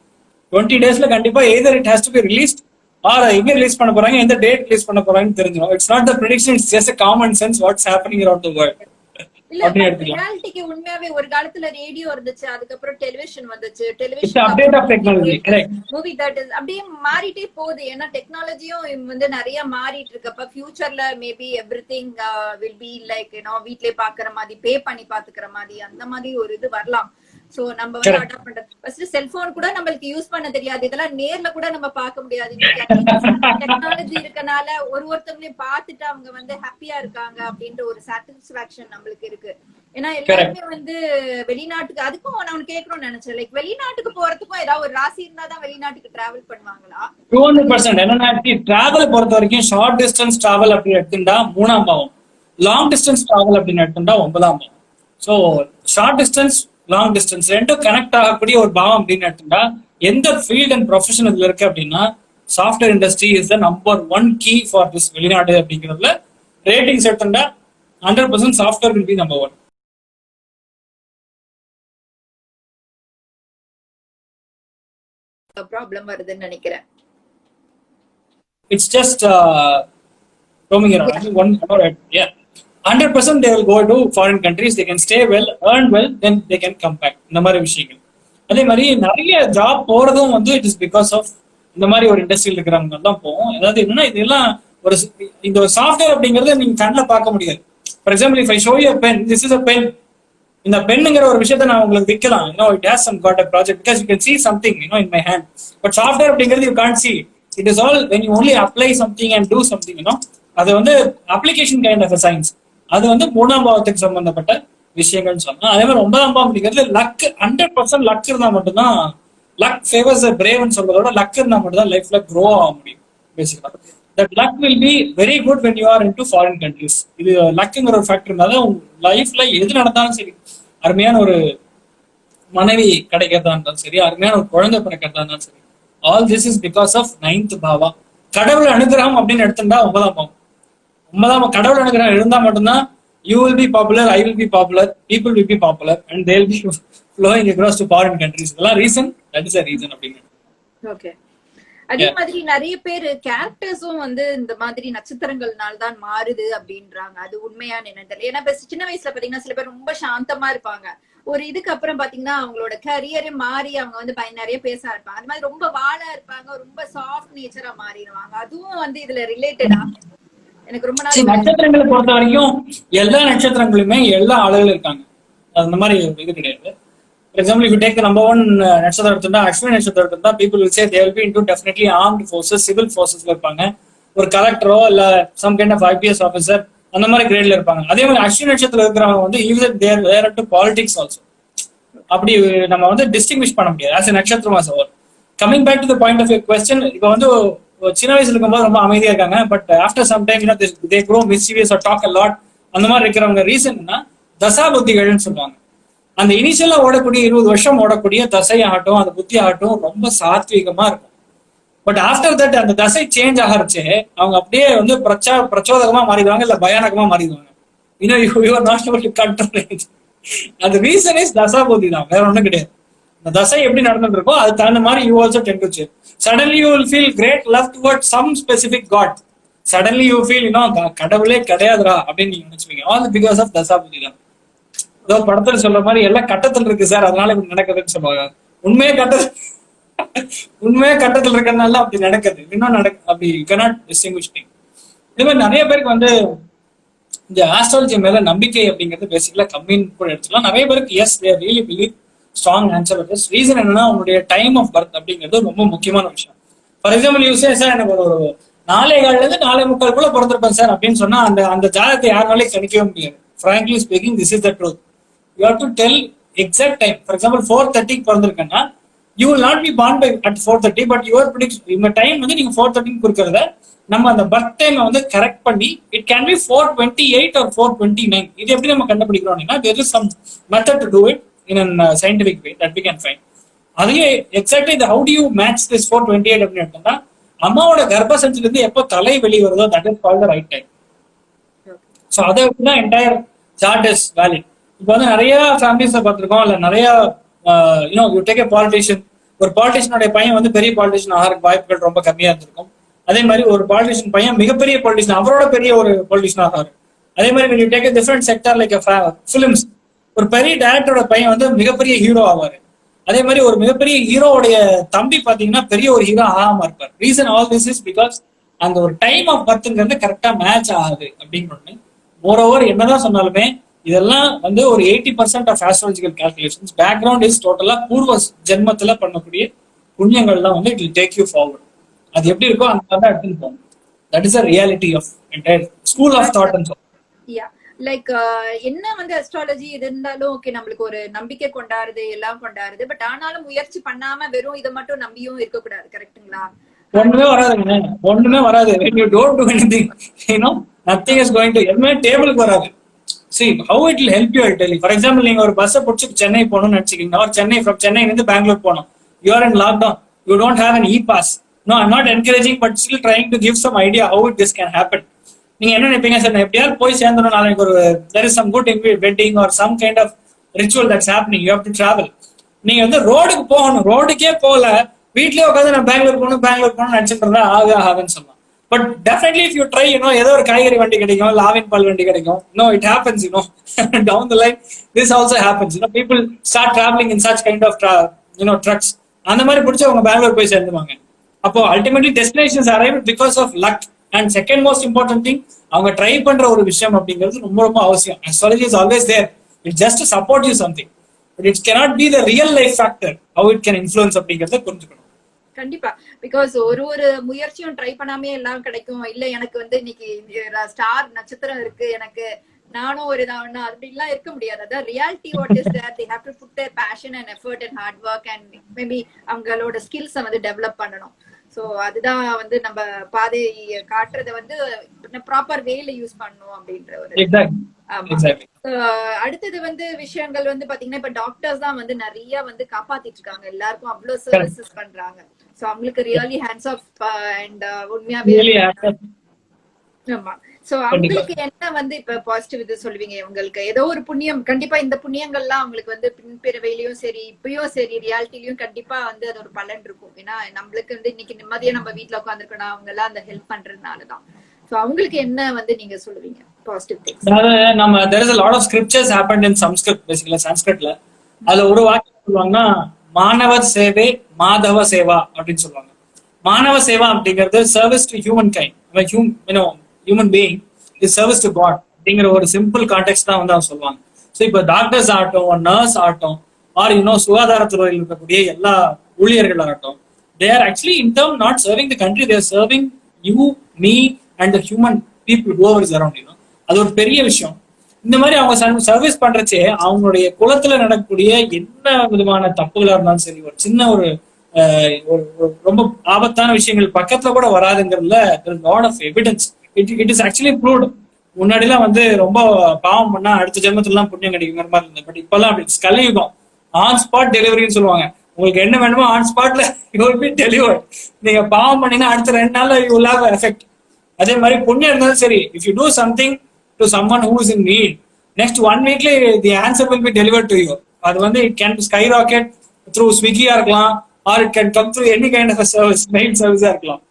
20 daysல கண்டிப்பா either it has to be released or எங்க ரிலீஸ் பண்ண போறாங்க, எந்த டேட் ரிலீஸ் பண்ண போறாங்கன்னு தெரிஞ்சிடும். It's not the prediction, it's just a common sense what's happening around the world. இல்ல ரியாலிட்டிக்கு உண்மையாவே ஒரு காலத்துல ரேடியோ இருந்துச்சு, அதுக்கப்புறம் டெலிவிஷன் வந்துச்சு. Television update of technology, correct. Movie that is அப்படியே மாறிட்டே போகுது. ஏன்னா டெக்னாலஜியும் வந்து நிறைய மாறிட்டு இருக்கப்ப ஃபியூச்சர்ல maybe everything will be like வீட்லயே பாக்குற மாதிரி, பே பண்ணி பாத்துக்கிற மாதிரி, அந்த மாதிரி ஒரு இது வரலாம். சோ நம்ம வந்து அடாப்ட் பண்றது. ஃபர்ஸ்ட் செல்போன் கூட நம்மளுக்கு யூஸ் பண்ண தெரியாது, இதெல்லாம் நேர்ல கூட நம்ம பார்க்க முடியாது. டெக்னாலஜி இருக்கனால ஒருத்தவங்களையும் பார்த்துட்டு அவங்க வந்து ஹாப்பியா இருக்காங்க அப்படின்ற ஒரு சாட்டிஸ்பாக்சன் நம்மளுக்கு இருக்கு. ஏன்னா எல்லாருமே வந்து வெளிநாட்டுக்கு, அதுக்கும் நான் கேட்கணும்னு நினைச்சேன், லைக் வெளிநாட்டுக்கு போறதுக்கும் ஏதாவது ஒரு ராசி இருந்தாதான் வெளிநாட்டுக்கு டிராவல் பண்ணுவாங்களா? 200% என்னன்னா டிராவல் பொறுத்த வரைக்கும் ஷார்ட் டிஸ்டன்ஸ் டிராவல் அப்படின்னு எடுத்துட்டா 3ஆம் பாவம், லாங் டிஸ்டன்ஸ் டிராவல் அப்படின்னு எடுத்துட்டா 9ஆம் பாவம். So short distance long distance ரெண்டும் கனெக்ட் ஆகக்கூடிய ஒரு பாவம் அப்படின்னு எடுத்துட்டா எந்த ஃபீல்ட் அண்ட் ப்ரொஃபஷன் இதுல இருக்கு அப்படின்னா software industry is the number 1 key for this வெளிநாடு அப்படிங்கிறதுல ரேட்டிங்ஸ் எடுத்துட்டா 100% software will be number 1. Problem வருதுன்னு நினைக்கிறேன். It's just roaming around. One, yeah. 100% they will go to foreign countries. They can stay well, earn well, then they can come back. இந்த மாதிரி விஷயங்கள். அதே மாதிரி நிறைய ஜாப் போறதும் வந்து இட் இஸ் பிகாஸ் ஆஃப் இந்த மாதிரி ஒரு இண்டஸ்ட்ரியில் இருக்கிறவங்க தான் போகும். அதாவது என்னன்னா இதெல்லாம் ஒரு இந்த ஒரு சாஃப்ட்வேர் அப்படிங்கறத நீங்க கண்ணில் பார்க்க முடியாது. For example if I show you a pen, this is a pen. இந்த பெண்ணுங்கிற ஒரு விஷயத்த நான் உங்களுக்கு விற்கலாம். It has some got a project because you can see something in my hand. But software அப்படிங்கிறது you can't see. It is all when you only apply something and do something. அது வந்து application kind of a science. அது வந்து 3ஆம் பாவத்துக்கு சம்பந்தப்பட்ட விஷயங்கள் சொன்னா. அதே மாதிரி 9ஆம் பாவம் அப்படிங்கிறது லக், 100% லக் இருந்தா மட்டும்தான், லக் ஃபேவர்ஸ் பிரேவ்னு சொல்றதோட லக் இருந்தா மட்டும்தான் லைஃப்ல க்ரோ ஆக முடியும். பேசிக்கலா that luck will be very good when you are in to foreign countries. இது லக்குங்கிற ஒரு ஃபேக்டர் இருந்தாலும் லைஃப்ல எது நடந்தாலும் சரி, அருமையான ஒரு மனைவி கிடைக்கிறதா இருந்தாலும் சரி, அருமையான ஒரு குழந்தை பிறக்கிறதா இருந்தாலும் சரி, all this is because of 9th பாவா. கடவுள் அனுகிரகம் அப்படின்னு எடுத்துட்டா 9ஆம் பாவம். 9ஆம் கடவுள் அனுகிரகம் இருந்தா மட்டும்தான் you will be popular, I will be popular, people will be popular and they will be flowing across to foreign countries. இதெல்லாம் reason, that is a reason அப்படின்னு. ஓகே. அதே மாதிரி நிறைய பேர் கேரக்டர்ஸும் வந்து இந்த மாதிரி நட்சத்திரங்கள்னால தான் மாறுது அப்படின்றாங்க. அது உண்மையான என்னன்னு தெரியல. ஏன்னா சின்ன வயசுல பாத்தீங்கன்னா சில பேர் ரொம்ப சாந்தமா இருப்பாங்க, ஒரு இதுக்கு அப்புறம் பாத்தீங்கன்னா அவங்களோட கரியரே மாறி அவங்க வந்து நிறைய பேச இருப்பாங்க. அது மாதிரி ரொம்ப வாழா இருப்பாங்க, ரொம்ப சாஃப்ட் நேச்சரா மாறிடுவாங்க. அதுவும் வந்து இதுல ரிலேட்டடா? எனக்கு ரொம்ப நட்சத்திரங்களை பொறுத்த வரைக்கும் எல்லா நட்சத்திரங்களுமே எல்லா ஆளுகளும் இருக்காங்க, அந்த மாதிரி இது கிடையாது. For example, if you take the number one நட்சத்திரம் எடுத்துட்டா அஸ்வினி நட்சத்திரம் எடுத்துட்டா people will say they will be into definitely armed forces, civil forces இருப்பாங்க. ஒரு கலெக்டரோ இல்ல some kind of IPS officer அந்த மாதிரி கிரேட்ல இருப்பாங்க. அதே மாதிரி அஸ்வினி நட்சத்திரம் இருக்கிறவங்க வந்து even they are into politics also. அப்படி நம்ம வந்து டிஸ்டிங்விஷ் பண்ண முடியாது as a நட்சத்திரம் as a coming back to the point of your question. இப்போ வந்து சின்ன வயசுல இருக்கும்போது ரொம்ப அமைதியா இருக்காங்க, but after some time they grow mischievous or talk a lot. அந்த மாதிரி இருக்கிறவங்க ரீசன்னா தசா புத்திகள்னு சொல்லுவாங்க. அந்த இனிஷியலா ஓடக்கூடிய 20 வருஷம் ஓடக்கூடிய தசை ஆகட்டும் அந்த புத்தி ஆகட்டும் ரொம்ப சாத்வீகமா இருக்கும். பட் ஆஃப்டர் தட் அந்த தசை சேஞ்ச் ஆகிறச்சு அவங்க அப்படியே வந்து பிரச்சோதகமா மாறிடுவாங்க, இல்ல பயானகமா மாறிடுவாங்க. அந்த ரீசன் இஸ் தசா புத்தி தான், வேற ஒண்ணும் கிடையாது. இந்த தசை எப்படி நடந்துட்டு இருக்கோ அது தகுந்த மாதிரி you also tend to change. Suddenly you will feel great love toward some specific god. Suddenly you feel கடவுளே கிடையாதுரா அப்படின்னு நீங்க நினைச்சுவீங்க. ஆல் பிகாஸ் ஆஃப் தசா புத்தி தான். ஏதோ படத்துல சொல்ற மாதிரி எல்லாம் கட்டத்தில் இருக்கு சார் அதனால இப்படி நடக்குதுன்னு சொல்லுவாங்க. உண்மையே கட்டத்தில் இருக்கிறதுனால அப்படி நடக்குது, இன்னும் அப்படி யூ கேனாட் டிஸ்டிங்விஷ் திங். இது மாதிரி நிறைய பேருக்கு வந்து இந்த ஆஸ்ட்ராலஜி மேல நம்பிக்கை அப்படிங்கிறது பேசிக்கலா கம்மின்னு கூட எடுத்துக்கலாம். நிறைய பேருக்கு yes they really believe, strong answer. Reason என்னன்னா உங்களுடைய டைம் ஆஃப் பர்த் அப்படிங்கிறது ரொம்ப முக்கியமான விஷயம். For example you say sir எனக்கு ஒரு 4:15 4:45 பிறந்திருப்பேன் சார் அப்படின்னு சொன்னா அந்த ஜாதகத்தை யாருனாலே கணிக்கவே முடியாது. Frankly speaking, this is the truth. You have to tell exact time. For example, 4:30 பிறந்திருக்கேன்னா you will not be born by at 4:30, but your prediction இந்த டைம் வந்து நீங்க 4:30 கொடுக்கறத நம்ம அந்த பர்த் டைம் வந்து கரெக்ட் பண்ணி இட் கேன் பி 4:28 or 4:29. இது எப்படி நம்ம கண்டுபிடிக்கிறோம் அப்படின்னா there is some method to do it in a scientific way that we can find. அதுவே exactly how do you match this 4:28 அப்படின்னு எடுத்தோம்னா அம்மாவோட கர்ப்பசனத்துல இருந்து எப்போ தலை வெளியே வருதோ that is called the right time. So அதை வச்சுதான் என்டையர் சார்ட் இஸ் வேலிட். இப்போ வந்து நிறைய ஃபேமிலிஸை பார்த்துருக்கோம், இல்லை நிறைய யூ டேக் ஏ பாலிட்டிஷியன். ஒரு பாலிட்டிஷியனுடைய பையன் வந்து பெரிய பாலிட்டிஷியன் ஆகிறதுக்கு வாய்ப்புகள் ரொம்ப கம்மியா இருந்திருக்கும். அதே மாதிரி ஒரு பாலிட்டிஷியன் பையன் மிகப்பெரிய பாலிட்டிஷியன், அவரோட பெரிய ஒரு பாலிட்டிஷியன் ஆகாரு. அதே மாதிரி you take a different sector like films, ஒரு பெரிய டைரக்டரோட பையன் வந்து மிகப்பெரிய ஹீரோ ஆவாரு. அதே மாதிரி ஒரு மிகப்பெரிய ஹீரோவுடைய தம்பி பாத்தீங்கன்னா பெரிய ஒரு ஹீரோ ஆகாம இருப்பார். Reason all this is because அந்த ஒரு டைம் ஆஃப் பர்த்ங்கிறது கரெக்டா மேட்ச் ஆகுது அப்படின்னு. மோரோவர் என்னதான் சொன்னாலுமே இதெல்லாம் வந்து ஒரு 80% of astrological calculations. Background is totally பூர்வ ஜென்மத்துல பண்ணக்கூடிய புண்ணியங்கள்லாம் வந்து it will take you forward. அது எப்படி இருக்கோ அந்த மாதிரி எடுத்துன்னு போகும். That is a reality of entire school of thought and like என்ன வந்து அஸ்ட்ராலஜி இது இருந்தாலும் ஓகே நம்மளுக்கு ஒரு நம்பிக்கை கொண்டாடுது எல்லாம் கொண்டாடுது. பட் ஆனாலும் முயற்சி பண்ணாம வெறும் இதை மட்டும் நம்பியும் இருக்கக்கூடாது. கரெக்டுங்களா? ஒண்ணுமே வராதுங்க, ஒண்ணுமே வராது. when you don't do anything, nothing is going to எதுவுமே டேபிளுக்கு வராது. see how it will help you, I'll tell you. For example, நீங்க ஒரு பஸ்ஸை பிடிச்சி சென்னை போகணும்னு நினைச்சிக்கிங்க, or சென்னைல இருந்து பெங்களூர் போகணும். you are in lockdown, you don't have an e-pass. no, I'm not encouraging, but still trying to give some idea how this can happen. நீங்க என்ன நினைப்பீங்க சார், நான் எப்படியாவது போய் சேர்ந்தோம், நாளைக்கு ஒரு there is some good wedding or some kind of ritual that's happening, you have to travel. நீங்க வந்து ரோடுக்கு போகணும், ரோடுக்கே போகல வீட்லயே உட்காந்து நான் பெங்களூர் போகணும்னு நினைச்சிட்டு இருந்தா ஆகுன்னு சொல்லலாம். But definitely if you try, ஏதோ ஒரு காய்கறி வண்டி கிடைக்கும், இல்ல ஆவின் பால் வண்டி கிடைக்கும். It happens, down the line this also happens. People start travelling in such kind of trucks. அந்த மாதிரி பிடிச்சி அவங்க பெங்களூர் போய் சேர்ந்துவாங்க. அப்போ ultimately destinations arrive because of luck. And second most important thing, அவங்க ட்ரை பண்ற ஒரு விஷயம் அப்படிங்கிறது ரொம்ப ரொம்ப அவசியம். Astrology is always there, it just support you something, but it cannot be the real life factor how it can influence அப்படிங்கிறத புரிஞ்சுக்கணும். கண்டிப்பா. பிகாஸ் ஒரு முயற்சியும் ட்ரை பண்ணாமே எல்லாம் கிடைக்கும். இல்ல எனக்கு வந்து இன்னைக்கு ஸ்டார் நட்சத்திரம் இருக்கு, எனக்கு நானும் ஒரு இதாகணும் அப்படின்லாம் இருக்க முடியாது. அதான் reality what is there. they have to put their passion and effort and hard work and maybe அவங்களோட ஸ்கில்ஸை வந்து டெவலப் பண்ணணும். சோ அதுதான் வந்து நம்ம பாதை காட்டுறத வந்து ப்ராப்பர் வேல யூஸ் பண்ணணும் அப்படின்ற ஒரு. அடுத்தது வந்து விஷயங்கள் வந்து பாத்தீங்கன்னா இப்ப டாக்டர்ஸ் தான் வந்து நிறைய வந்து காப்பாத்திட்டு இருக்காங்க, எல்லாருக்கும் அவ்வளவு சர்வீசஸ் பண்றாங்க. சோ அவங்களுக்கு ரியலி ஹேண்ட்ஸ் ஆஃப் அண்ட் உண்மையாவே. ஆமா. சோ அவங்களுக்கு என்ன வந்து இப்ப பாசிட்டிவ் இது சொல்லுவீங்க? உங்களுக்கு ஏதோ ஒரு புண்ணியம், கண்டிப்பா இந்த புண்ணியங்கள்லாம் அவங்களுக்கு வந்து பின்பிறவையிலயும் சரி இப்பயும் சரி ரியாலிட்டிலயும் கண்டிப்பா வந்து அது ஒரு பலன் இருக்கும். ஏன்னா நம்மளுக்கு வந்து இன்னைக்கு நிம்மதியா நம்ம வீட்டுல உட்காந்துருக்கணும், அவங்க எல்லாம் அந்த ஹெல்ப் பண்றதுனாலதான். சோ அவங்களுக்கு என்ன வந்து நீங்க சொல்லுவீங்க பாசிட்டிவ் திங்ஸ்? அதாவது நம்ம there is a lot of scriptures happened in Sanskrit, basically Sanskritல. அதுல ஒரு வாக்கியம் சொல்லுவாங்கன்னா மானவர் சேவை மாதவ சேவா அப்படின்னு சொல்லுவாங்க. மானவ சேவா அப்படிங்கிறது service to human kind, human being is service to god அப்படிங்கிற ஒரு சிம்பிள் கான்டெக்ட் தான் வந்து அவங்க சொல்லுவாங்க. ஸோ இப்போ டாக்டர்ஸ் ஆகட்டும், நர்ஸ் ஆகட்டும், ஆர் சுகாதாரத்துறையில் இருக்கக்கூடிய எல்லா ஊழியர்களாகட்டும், they are actually in term not serving the country, they are serving you, me and the human people whoever is around. அது ஒரு பெரிய விஷயம். இந்த மாதிரி அவங்க சர்வீஸ் பண்றச்சே அவங்களுடைய குலத்துல நடக்கக்கூடிய என்ன விதமான தப்புகளா இருந்தாலும் சரி, ஒரு சின்ன ஒரு ரொம்ப ஆபத்தான விஷயங்கள் பக்கத்துல கூட வராதுங்கிறதுல lot of evidence. It is actually proved. முன்னாடி எல்லாம் ரொம்ப பாவம் பண்ணா அடுத்த ஜென்மத்துல எல்லாம் புண்ணியம் கிடைக்குங்கிற மாதிரி இருந்தது. பட் இப்பெல்லாம் அப்படி கலியுகம். ஆன் ஸ்பாட் டெலிவரின்னு சொல்லுவாங்க. உங்களுக்கு என்ன வேணுமோ ஆன் ஸ்பாட்ல யூ வில் பி டெலிவர்ட். நீங்க பாவம் பண்ணீங்கன்னா அடுத்த 2 நாள்ல யூ வில் ஹேவ் எஃபெக்ட். அதே மாதிரி புண்ணியம் இருந்தாலும் சரி, if you do something to someone who is in need, next 1 வீக்ல the answer will be delivered to you. அது it can sky rocket through ஸ்விக்கியா இருக்கலாம், or it can come through any kind of service, mail சர்வீஸா இருக்கலாம்.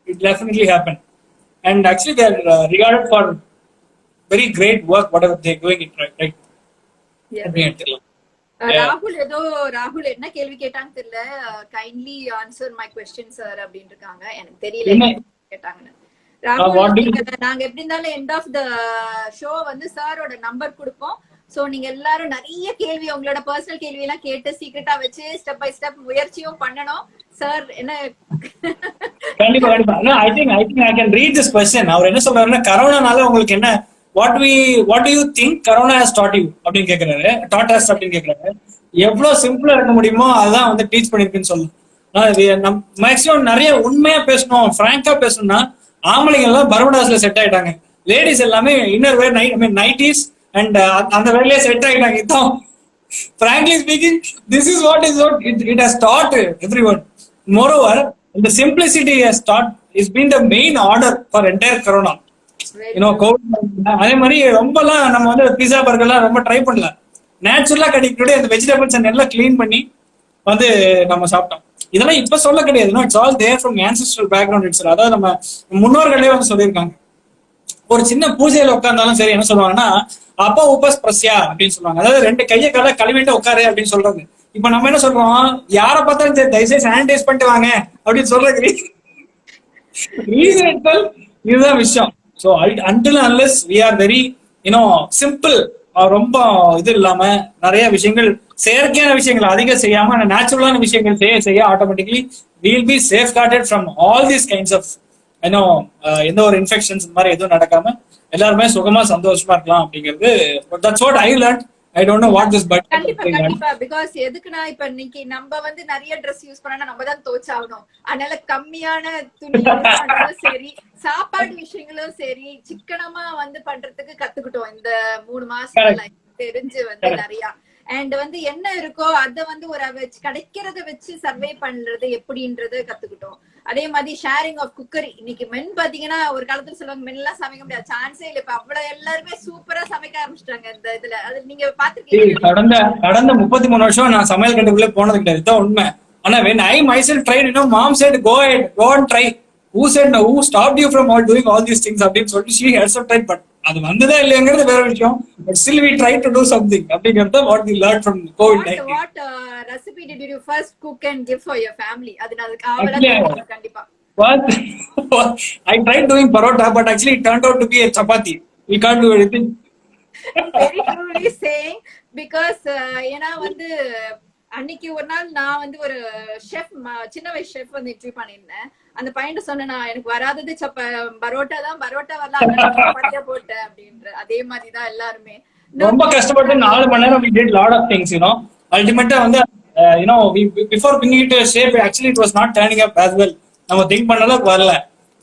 It definitely happen. And actually they are regarded for very great work whatever they doing it right. ராகுல் என்ன கேள்வி கேட்டாங்க தெரியல. Kindly answer my question sir அப்படின்னு இருக்காங்க. எனக்கு தெரியல கேட்டாங்கன்னு. ராகுல், நாங்க எப்படி இருந்தாலும் எண்ட் ஆஃப் த ஷோ சாரோட நம்பர் கொடுப்போம். சோ நீங்க எல்லாரும் நிறைய கேள்வி, உங்களோட பர்சனல் கேள்வி எல்லாம் கேட்டு சீக்கிரட்டா வச்சு ஸ்டெப் பை ஸ்டெப் முயற்சியும் பண்ணணும். சார் என்ன கண்டிப்பா கண்டிப்பா I think I can read this question. அவர் என்ன சொல்றாருன்னா, கரோனானால உங்களுக்கு என்ன what do you think corona has taught you அப்படின்னு கேக்குறாரு. taught us அப்படின்னு கேக்குறாரு. எவ்வளவு சிம்பிளா இருக்க முடியுமோ அதுதான் டீச் பண்ணிருக்குன்னு சொல்லலாம். மேக்ஸிமம் நிறைய உண்மையா பேசணும், பிராங்கா பேசணும்னா ஆம்பளைங்க எல்லாம் பர்முடாஸ்ல செட் ஆயிட்டாங்க. லேடிஸ் எல்லாமே இன்னர் வேர் நைட்டிஸ் அண்ட் அந்த வேலையிலே செட் ஆயிட்டாங்க. இதான் frankly speaking, this is what it has taught everyone. Moreover, the simplicity has taught is been the main order for entire corona. அதே மாதிரி ரொம்பலாம் நம்ம பீஸா பர்கர்லாம் ரொம்ப ட்ரை பண்ணல. நேச்சுரலா கிடைக்கக்கூடிய அந்த வெஜிடபிள்ஸ் எல்லாம் கிளீன் பண்ணி நம்ம சாப்பிட்டோம். இதெல்லாம் இப்ப சொல்ல கிடையாது. It's all there from ancestral background it's. அதாவது நம்ம முன்னோர்களே சொல்லியிருக்காங்க. ஒரு சின்ன பூஜையில உட்கார்ந்தாலும் சரி என்ன சொல்லுவாங்கன்னா, அப்பா உபஸ் பிரஸ்யா அப்படின்னு சொல்லுவாங்க. அதாவது 2 கையை கால கழுவிட்டு உட்காரு அப்படின்னு சொல்றது. இப்ப நம்ம என்ன சொல்றோம், யார பார்த்தாலும் சரி தயவுசெய்து சானிடைஸ் பண்ணிட்டு வாங்க அப்படின்னு சொல்றது. இதுதான் விஷயம். So until unless we are very simple, ரொம்ப இது இல்லாம நிறைய விஷயங்கள் செயற்கையான விஷயங்கள் அதிகம் செய்யாம நேச்சுரலான விஷயங்கள் செய்ய automatically we will be safeguarded from all these kinds of எந்த ஒரு இன்ஃபெக்ஷன்ஸ் இந்த மாதிரி எதுவும் நடக்காம எல்லாருமே சுகமா சந்தோஷமா இருக்கலாம் அப்படிங்கிறது. that's what I learned. I don't know what this but கண்டிப்பா because எதுக்குனா இப்ப இன்னைக்கு நம்ம நிறைய Dress யூஸ் பண்ணா நம்ம தான் தோச்சாகணும். அதனால கம்மியான துணி சரி, சாப்பாடு விஷயங்களும் சரி சிக்கனமா பண்றதுக்கு கத்துக்கிட்டோம் இந்த 3 மாசத்துல. தெரிஞ்சு நிறைய அண்ட் என்ன இருக்கோ அத ஒரு கிடைக்கிறத வச்சு சர்வே பண்றது எப்படின்றத கத்துக்கிட்டோம். அதே மாதிரி ஷேரிங் ஆஃப் குக்கரி. இன்னைக்கு மென் பாத்தீங்கன்னா ஒரு காலத்துல சொல்லுவாங்க மென் எல்லாம் சமைக்க முடியாது, சான்ஸே இல்ல. இப்ப அவ்வளவு எல்லாருமே சூப்பரா சமைக்க ஆரம்பிச்சிட்டாங்க இந்த இதுல. அது நீங்க பாத்துருக்கீங்க. கடந்த 33 வருஷம் நான் சமையல் கட்டுக்குள்ளே போனது கிடையாது, இதுதான் உண்மை. ஆனா when I myself tried, mom said go ahead, go and try. Who said no? Who stopped you from doing all these things? அப்படின்னு சொல்லிட்டு she herself tried. But அது வந்ததே இல்லைங்கிறது வேற விஷயம். But still we tried to do something. அப்படிங்கிறது what we learned from COVID-19. What recipe did you first cook and give for your family? அதுக்கு ஆவலா கண்டிப்பா. I tried doing parota, but actually it turned out to be a chapati. We can't do anything. Very truly saying, because ஏன்னா அன்னைக்கு ஒரு நாள் நான் ஒரு ஷெஃப், சின்ன வயசு ஷெஃப் இன்டர்வியூ பண்ணிருந்தேன். அந்த பையன் சொன்னா, எனக்கு வராதது பரோட்டா தான், பரோட்டா வரலாம் போட்டேன் அப்படின்ற. அதே மாதிரிதான் எல்லாருமே ரொம்ப கஷ்டப்பட்டு 4 மணி நேரம் we did lot of things. Ultimately before bringing it to a shape, actually it was not turning up as well. நம்ம திங்க் பண்ணலாம் வரல.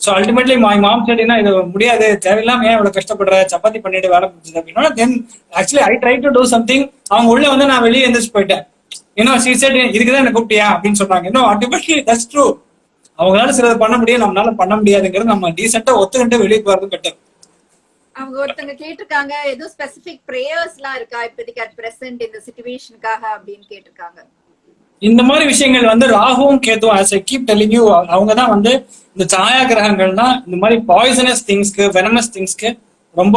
So ultimately my mom said, இது முடியாது, தேவையில்லாம ஏன் இவ்வளவு கஷ்டப்படுற, சப்பாத்தி பண்ணிட்டு வேலை முடிச்சது அப்படின்னா. Then actually I tried to do something. அவங்க உள்ள நான் வெளியே எந்திரிச்சு போயிட்டேன். she said, இதுக்குதான் என்ன கூப்பிட்டியா அப்படின்னு சொன்னாங்க. ultimately that's true. அவங்களால சிலது பண்ண முடியும், நம்மளால பண்ண முடியாதுங்கிறது நம்ம டீசெண்டா ஒத்துக்கிட்டு வெளியே போறது பெட்டர். அவங்க ஒருத்தங்க கேட்டிருக்காங்க, ஏதோ ஸ்பெசிபிக் பிரேயர்ஸ் எல்லாம் இருக்கா இப்போதைக்கு அட் பிரசன்ட் இந்த சிச்சுவேஷனுக்காக அப்படின்னு கேட்டிருக்காங்க. இந்த மாதிரி விஷயங்கள் ராகுவும் கேத்துவும் as I keep telling you, அவங்க தான் இந்த சாயா கிரகங்கள்னா இந்த மாதிரி பாய்சனஸ் திங்ஸ்க்கு, வெனமஸ் திங்ஸ்க்கு ரொம்ப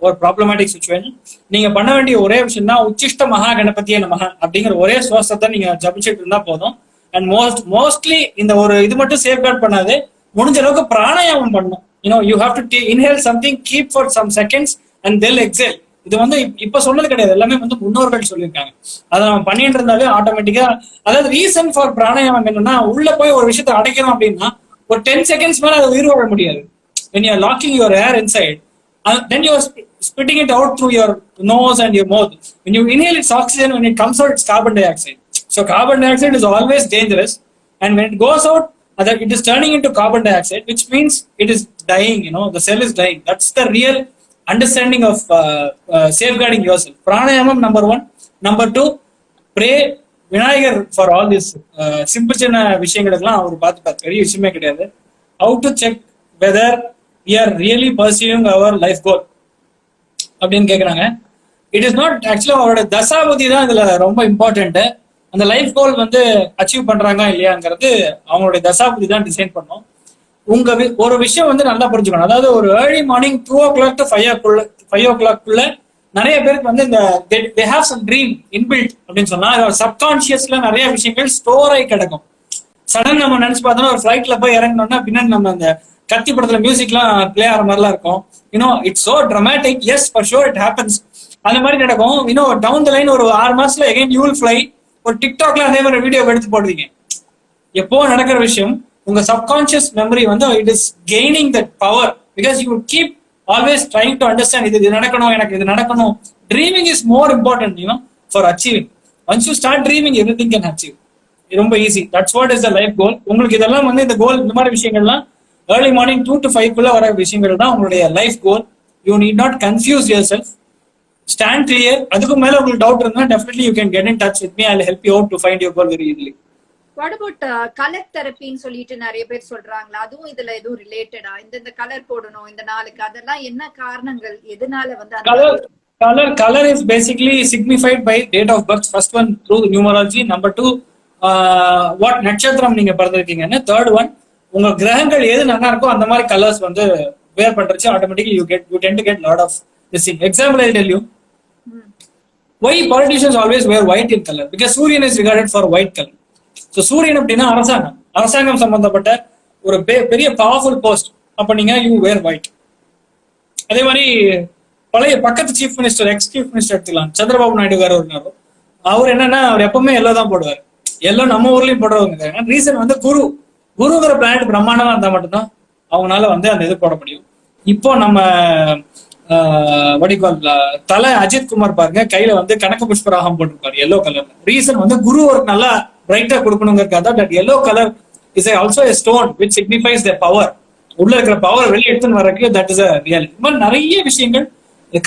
ஒரு ப்ராப்ளமேட்டிக் சிச்சுவேஷன். நீங்க பண்ண வேண்டிய ஒரே விஷயம் தான் உச்சிஷ்ட மகா கணபதியே நமக அப்படிங்கிற ஒரே சுவாசத்தை நீங்க ஜபிச்சுட்டு இருந்தா போதும். அண்ட் மோஸ்ட்லி இந்த ஒரு இது மட்டும் சேஃப்கார்ட் பண்ணாது, முடிஞ்ச அளவுக்கு பிராணாயாமம் பண்ணணும். you have to inhale something, keep for some seconds and then exhale. இது வந்து இப்ப சொன்னது கிடையாது, எல்லாமே வந்து முன்னோர்கள் சொல்லியிருக்காங்க. அதை நம்ம பண்ணிட்டு இருந்தாலே ஆட்டோமேட்டிக்கா, அதாவது ரீசன் ஃபார் பிராணாயாமம் என்னன்னா, உள்ள போய் ஒரு விஷயத்தை அடைக்கணும் அப்படின்னா ஒரு 10 seconds மேல அதை உயிர் வாழ முடியாது. when you are locking your air inside, then you are spitting it out through your nose and your mouth. When you inhale, it's oxygen. When it comes out, it's carbon dioxide. So carbon dioxide is always dangerous, and when it goes out, it is turning into carbon dioxide, which means it is dying. The cell is dying. That's the real understanding of safeguarding yourself. Pranayamam number 1. Number 2, pray Vinayagar for all this. Simple சின்ன விஷயங்களுக்கெல்லாம் அவர் பார்த்து பெரிய விஷயமே கிடையாது. How to check weather we are really pursuing our life goal அப்படின்னு கேக்குறாங்க. இட் இஸ் நாட் ஆக்சுவலா அவரோட தசாபதி தான் இதுல ரொம்ப இம்பார்ட்டன்ட். அந்த லைஃப் கோல் வந்து அச்சீவ் பண்றாங்க இல்லையாங்கிறது அவங்களுடைய தசாபதி தான் டிசைன் பண்ணும். ஒரு விஷயம் வந்து நல்லா புரிஞ்சுக்கணும். அதாவது ஒரு early morning 2 o'clock to 5 o'clock நிறைய பேருக்கு வந்து இந்த they have some dream inbuilt அப்படின்னு சொன்னா, சப்கான்சியஸ்ல நிறைய விஷயங்கள் ஸ்டோர் ஆகி கிடக்கும். சடன் நம்ம நினைச்சு பார்த்தோம்னா ஒரு ஃபிளைட்ல போய் இறங்கணும்னா பின்னாடி நம்ம அந்த கத்தி படத்துல மியூசிக்லாம் பிளே ஆகிற மாதிரிலாம் இருக்கும். It's so dramatic. Yes for sure it happens. அந்த மாதிரி நடக்கும். டவுன் த லைன் ஒரு 6 மாசத்துல எகைன் யூ வில் ஃப்ளை. ஒரு டிக்டாக்ல அதே மாதிரி வீடியோ எடுத்து போடுவீங்க. எப்போ நடக்கிற விஷயம், உங்க சப்கான்சியஸ் மெமரி வந்து it is gaining that power because you keep always trying to understand இது நடக்கணும், எனக்கு இது நடக்கணும். Dreaming is more important, for achieving. Once you start dreaming, everything can achieve. ரொம்ப easy. That's what is the life goal. உங்களுக்கு இதெல்லாம் வந்து இந்த கோல், இந்த மாதிரி விஷயங்கள்லாம் early morning 2 to 5 குள்ள வர விஷயங்கள் தான் உங்களுடைய life goal. You need not confuse yourself. Stand clear. அதுக்கு மேல உங்களுக்கு டவுட் இருந்தா definitely you can get in touch with me. I'll help you out to find your goal very easily. What about colour தெரப்பின்னு சொல்லிட்டு நிறைய பேர் சொல்றாங்களா? அதுவும் இதுல எதுவும் ரிலேட்டடா? இந்த கலர் போடணும் இந்த நாளுக்கு, அதெல்லாம் என்ன காரணங்கள், எதனால வந்து color is basically signified by date of birth. First one through the numerology. Number 2, what நட்சத்திரம் நீங்க பிறந்திருக்கீங்கன்னு. Third one, உங்க கிரகங்கள் எது நல்லா இருக்கோ அந்த மாதிரி கலர்ஸ் வந்து வேர் பண்றச்சு automatically you tend to get lot of this thing. Example I'll tell you. Why politicians always wear white in color? Because Suryan is regarded for white color. So சூரியன் அப்படின்னா அரசாங்கம் சம்பந்தப்பட்ட ஒரு பெரிய பவர்ஃபுல் போஸ்ட். அப்ப நீங்க யூ வேர் ஒயிட். அதே மாதிரி பழைய பக்கத்து chief minister, X chief minister எடுத்துக்கலாம், சந்திரபாபு நாயுடு வேற ஒரு அவர் என்னன்னா அவர் எப்பவுமே எல்லோ தான் போடுவார். எல்லோ நம்ம ஊர்லயும் போடுறவங்க. ரீசன் வந்து குருங்கிற பிளானட் பிரம்மாண்டமா இருந்தா மட்டும்தான் அவங்களால வந்து அந்த இது போட முடியும். இப்போ நம்ம வடிகால் தலை அஜித் குமார் பாருங்க, கையில வந்து கனக புஷ்பராகம் போட்டிருப்பாரு எல்லோ கலர்ல. ரீசன் வந்து குரு ஒரு நல்லா பிரைட்டா கொடுக்கணுங்கிறதுக்காக that yellow colour is also a stone which signifies the power. உள்ள இருக்கிற பவர் வெளியே எடுத்துன்னு வரக்கு தட் இஸ் அ ரியாலிட்டி. இந்த மாதிரி நிறைய விஷயங்கள்.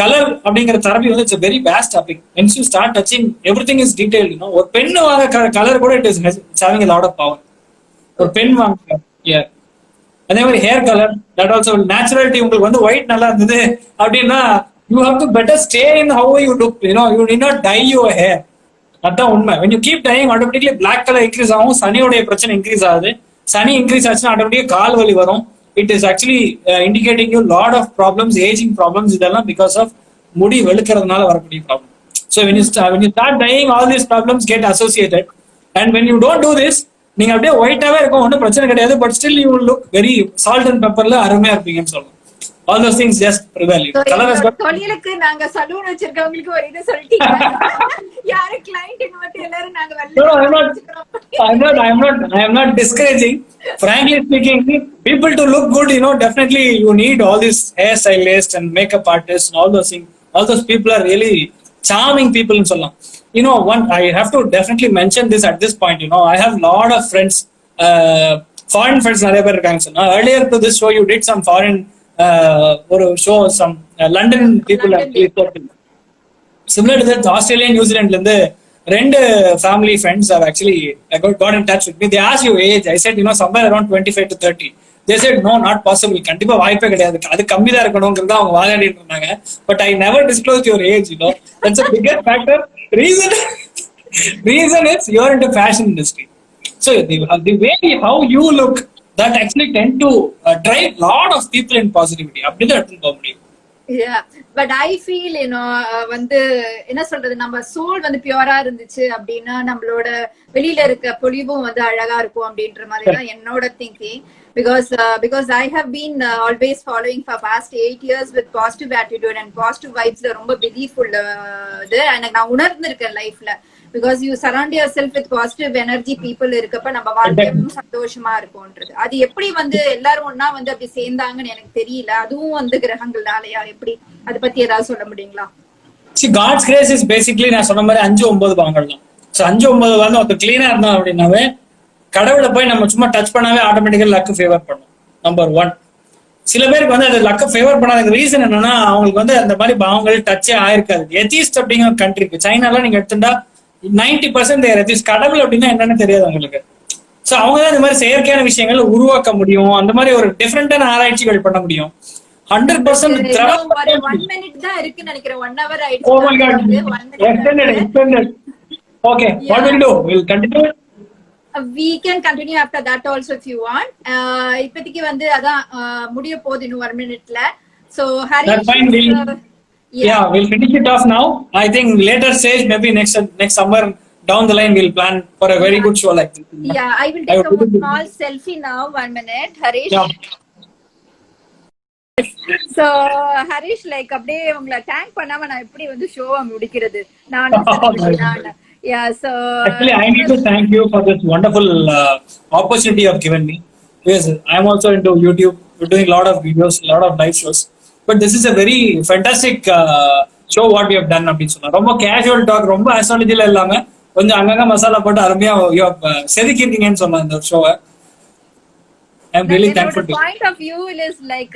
கலர் அப்படிங்கிற தரப்பி வந்து it's very vast topic. Once you start touching, everything is detailed. ஒரு பென் வாங்க கலர் கூட it is having a lot of power. ஒரு பென் வாங்க. அதே மாதிரி hair colour, that also naturality. உங்களுக்கு வந்து ஒயிட் நல்லா இருந்தது அப்படின்னா you have to better stay in how you look. You need not dye your hair. அதான் உண்மை. when you keep dyeing, automatically black colour increase ஆகும். சனியோடைய பிரச்சனை இன்க்ரீஸ் ஆகுது. சனி இன்க்ரீஸ் ஆச்சுன்னா ஆட்டோமேட்டிக்கா கால் வலி வரும். It is actually indicating you lot of problems, ageing problems. இதெல்லாம் பிகாஸ் ஆஃப் முடி வெளுக்கிறதுனால வரக்கூடிய problem. So when you start dyeing, all these problems get associated. And when you don't do this, நீங்க அப்படியே ஒயிட்டாவே இருக்கும், ஒன்றும் பிரச்சனை கிடையாது. But still you look very salt and பெப்பர்ல அருமையா இருப்பீங்கன்னு சொல்லலாம். All those things just prevail. தொழிலுக்கு நாங்க சலூன் வச்சிருக்கவங்களுக்கு ஒரு இது சொல்லிட்டீங்க. யாரு கிளையன்ட் மட்டும் எல்லாரும் நாங்க I am not discouraging. Frankly speaking, people to look good, definitely you need all these hairstylists and makeup artists and all those things. All those people are really charming people in சொல்லலாம். I have to definitely mention this at this point. I have lot of friends, foreign friends நிறைய பேர் இருக்காங்க சொன்னா. Earlier to this show you did some foreign ஒரு show, some London people actually. Similar to that, Australia, New Zealand இருந்து 2 family friends have actually got in touch with me. They asked you age. I said somewhere around 25 to 30. They said no, not possible. கண்டிப்பா வாய்ப்பே கிடையாது, அது கம்மி தான் இருக்கணும்ங்கிறத அவங்க வாதாடிட்டு இருந்தாங்க. But I never disclosed your age. That's a bigger factor. Reason is you're into fashion industry. So the way how you look, that actually tend to drive lot of people in positivity. அப்படிதான் எடுத்துன்னு போக முடியும். Yeah, பட் ஐ ஃபீல் வந்து என்ன சொல்றது, நம்ம சோல் வந்து பியூரா இருந்துச்சு அப்படின்னா நம்மளோட வெளியில இருக்க பொலிவும் வந்து அழகா இருக்கும் அப்படின்ற மாதிரி தான் என்னோட thinking. Because I have been always following for past 8 years with positive attitude and positive vibes ரொம்ப belief உள்ளது எனக்கு நான் உணர்ந்திருக்கேன் லைஃப்ல. Because you surround yourself with positive energy people இருக்கப்ப நம்ம வாழ்க்கையும் சந்தோஷமா இருக்கும்ன்றது. அது எப்படி வந்து எல்லாரும் ஒன்னா வந்து அப்படி சேர்ந்தாங்கன்னு எனக்கு தெரியல. அதுவும் வந்து கிரகங்கள்னாலயா எப்படி, அதை பத்தி ஏதாவது சொல்ல முடியுங்களா? God's grace is basically நான் சொன்ன மாதிரி 5-9 பாகங்கள் தான். ஸோ 5-9 வந்து ஒருத்தர் கிளீனா இருந்தா அப்படின்னாவே கடவுளை போய் நம்ம சும்மா டச் பண்ணாவே ஆட்டோமேட்டிக்கா லக்கு ஃபேவர் பண்ணும். நம்பர் 1. சில பேருக்கு வந்து அது லக்க ஃபேவர் பண்ணாத ரீசன் என்னன்னா அவங்களுக்கு வந்து அந்த மாதிரி பாவங்கள் டச்சே ஆயிருக்காது. எத்திஸ்ட் அப்படிங்கிற கண்ட்ரி இருக்கு. சைனாலாம் நீங்க எடுத்துட்டா 90% எத்திஸ்ட். கடவுள் அப்படின்னா என்னன்னு தெரியாது அவங்களுக்கு. சோ அவங்க தான் இந்த மாதிரி செயற்கையான விஷயங்களை உருவாக்க முடியும். அந்த மாதிரி ஒரு டிஃப்ரெண்டான ஆராய்ச்சிகள் பண்ண முடியும். 100% 1 minute தான் இருக்குன்னு நினைக்கிறேன். 1 hour Oh my God. Extended. Okay. What will do? We'll continue. We can continue after that also if you want. இப்போதைக்கு வந்து அதான் முடிய போகுது இன்னும் 1 minuteல. So Harish, that's fine. We'll finish it off now. I think later stage, maybe next summer down the line we'll plan for a very good show like this. Yeah, I will take a small selfie now. 1 minute, Harish. Yeah. So Harish, like அப்படியே உங்களை டேங்க் பண்ணாம நான் எப்படி வந்து ஷோவை முடிக்கிறது? Yeah, so actually I need to thank you for this wonderful opportunity you have given me. Yes, I am also into YouTube. We're doing a lot of videos, a lot of live shows. But this is a very fantastic show what we have done அப்படின்னு சொன்னா. ரொம்ப கேஷுவல் டாக், ரொம்ப அஸ்ட்ராலஜில இல்லாம கொஞ்சம் அங்கங்க மசாலா போட்டு அருமையா செதுக்கிருக்கீங்கன்னு சொன்னா இந்த ஷோவை. I'm really thankful to you. Point of view is like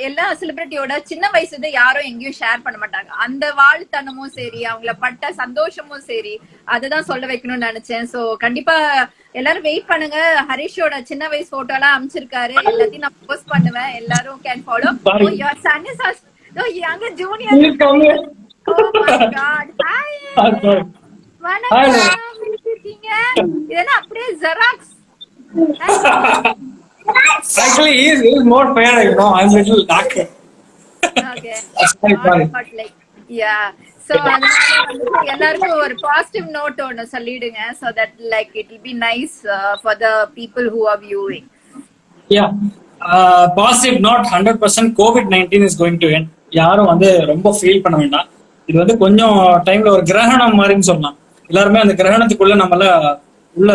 எல்லா செலிபிரிட்டியோட சின்ன வயசுல யாரும் எங்கேயும் ஷேர் பண்ண மாட்டாங்க. அந்த வாழ்த்தனமும் சரி, அவங்கள பட்ட சந்தோஷமும் சரி, அதுதான் சொல்ல வைக்கணும்னு நினைச்சேன். சோ கண்டிப்பா எல்லாரும் வெயிட் பண்ணுங்க. ஹரிஷோட சின்ன வயசு போட்டோ எல்லாம் அமைச்சிருக்காரு, எல்லாத்தையும் நான் போஸ்ட் பண்ணுவேன். எல்லாரும் can follow. Oh, your son is a younger junior. Oh my God. Hi. வணக்கம். இருக்கீங்க? இதெல்லாம் அப்படியே xerox. Actually, he is more fair, you know. I'm a little darker. Okay. Sorry. But like, yeah. So, எல்லாருக்கும் ஒரு பாசிட்டிவ் நோட் ஒன்னு சொல்லிடுங்க. So that like it will be nice for the people who are viewing. Yeah. Positive note, 100% COVID-19 is going to end. யாரும் வந்து ரொம்ப ஃபீல் பண்ண வேண்டாம். இது வந்து கொஞ்சம் டைம்ல ஒரு கிரகணம் மாதிரின்னு சொல்லலாம். எல்லாருமே அந்த கிரகணத்துக்குள்ள நம்மள உள்ள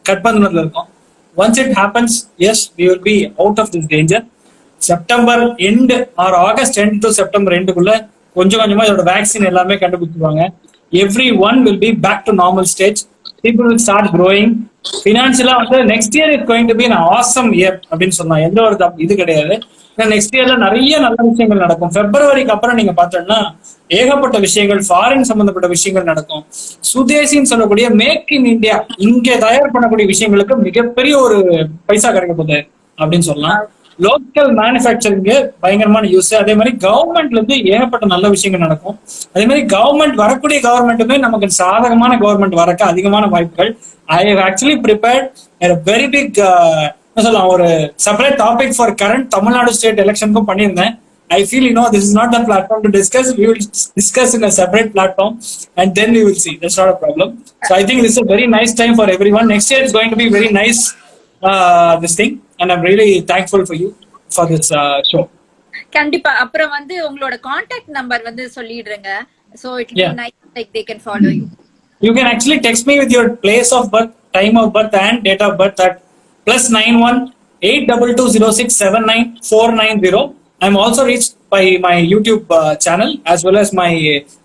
கட்பந்தனத்துல இருக்கோம். Once it happens, yes, we will be out of this danger. September end or August end to September end குள்ள கொஞ்சம் கொஞ்சமா இதோட வேக்சின் எல்லாமே கண்டுபிடிச்சிருவாங்க. Everyone will be back to normal stage. People will start growing. Financially வந்து next year is going to be an awesome year அப்படின்னு சொன்னா எந்த ஒரு இது கிடையாது. நெக்ஸ்ட் இயர்ல நிறைய நல்ல விஷயங்கள் நடக்கும். பிப்ரவரிக்கு அப்புறம் நீங்க பார்த்தோம்னா ஏகப்பட்ட விஷயங்கள், ஃபாரின் சம்பந்தப்பட்ட விஷயங்கள் நடக்கும். சுதேசின்னு சொல்லக்கூடிய மேக் இன் இந்தியா, இங்கே தயார் பண்ணக்கூடிய விஷயங்களுக்கு மிகப்பெரிய ஒரு பைசா கிடைக்க போகுது அப்படின்னு சொல்லலாம். லோக்கல் மேனுஃபேக்சரிங்கு பயங்கரமான யூஸ். அதே மாதிரி கவர்மெண்ட்ல இருந்து ஏகப்பட்ட நல்ல விஷயங்கள் நடக்கும். அதே மாதிரி கவர்மெண்ட் வரக்கூடிய கவர்மெண்ட்டுமே நமக்கு சாதகமான கவர்மெண்ட் வரக்க அதிகமான வாய்ப்புகள். I have actually prepared very big சொல்லலாம் ஒரு separate topic for current Tamil Nadu state எலெக்ஷனுக்கும் பண்ணியிருந்தேன். I feel this is not the platform to discuss. We will discuss in a separate platform and then we will see. That's not a problem. So I think this is a very nice time for everyone. Next year is going to be very nice, this thing, and I'm really thankful for you for this show. கண்டிப்பா. அப்புறம் வந்து உங்களோட கான்டாக்ட் நம்பர் வந்து சொல்லிடுங்க. So it will be nice like they can follow you. You can actually text me with your place of birth, time of birth and date of birth at +91 8220679490. I'm also reached by my YouTube channel as well as my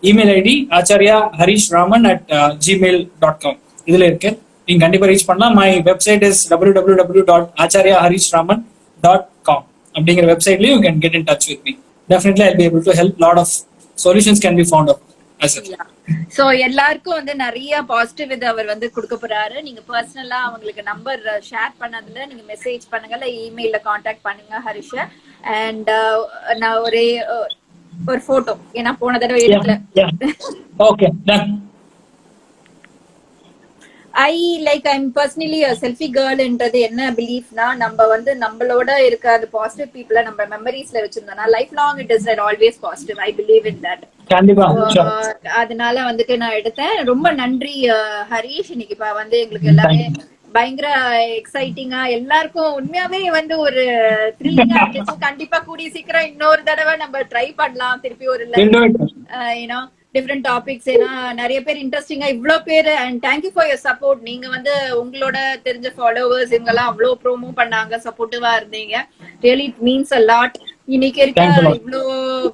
email ID acharyaharishraman@gmail.com. இதுல இருக்கு, நீங்க கண்டிப்பா ரீச் பண்ணலாம். My website is www.acharyaharishraman.com. அப்படிங்கிற வெப்சைட்லயும் you can get in touch with me. Definitely I'll be able to help. Lot of solutions can be found out as well. So எல்லாருக்கும் வந்து நிறைய பாசிட்டிவ் இது அவர் வந்து கொடுக்க போறாரு. நீங்க பர்சனலா அவங்களுக்கு நம்பர் ஷேர் பண்ணதுல நீங்க மெசேஜ் பண்ணுங்க, இல்ல இமெயில்ல காண்டாக்ட் பண்ணுங்க ஹரிஷ. அண்ட் நான் ஒரு போட்டோ ஏன்னா போன தடவை எடுக்கல. Okay, done. I'm personally a selfie girl என்றது என்ன பிலீஃப்னா நம்ம வந்து நம்மளோட இருக்க அந்த பாசிட்டிவ் பீப்புள நம்ம மெமரிஸ்ல வச்சிருந்தோம்னா life long it is always positive. I believe in that. கண்டிப்பா. அதனால வந்துட்டு நான் எடுத்தேன். ரொம்ப நன்றி ஹரிஷ். இன்னைக்கு வந்து எங்களுக்கு எல்லாமே பயங்கர எக்ஸைட்டிங்கா எல்லாருக்கும் உண்மையாவே வந்து ஒரு த்ரில்லிங்கா இருந்துச்சு. கண்டிப்பா கூடிய சீக்கிரம் இன்னொரு தடவை நம்ம ட்ரை பண்ணலாம் திருப்பி ஒரு யூனோ டிஃப்ரெண்ட் டாபிக்ஸ். ஏன்னா நிறைய பேர் இன்ட்ரெஸ்டிங்கா இவ்ளோ பேரு. And thank you for your support. நீங்க வந்து உங்களோட தெரிஞ்ச ஃபாலோவர்ஸ் இவங்கெல்லாம் அவ்வளோ ப்ரோமோ பண்ணாங்க, சப்போர்ட்டிவா இருந்தீங்க. Really it means a lot. இன்னைக்கு இருக்க இவ்ளோ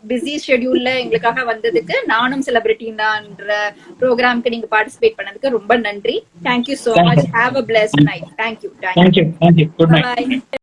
பிஸி ஷெட்யூல்ல எங்களுக்காக வந்ததுக்கு, நானும் செலிபிரிட்டின்ற ப்ரோக்ராம்க்கு நீங்க பார்ட்டிசிபேட் பண்ணதுக்கு ரொம்ப நன்றி. Thank you so much. Have a blessed night. Thank you. Good night.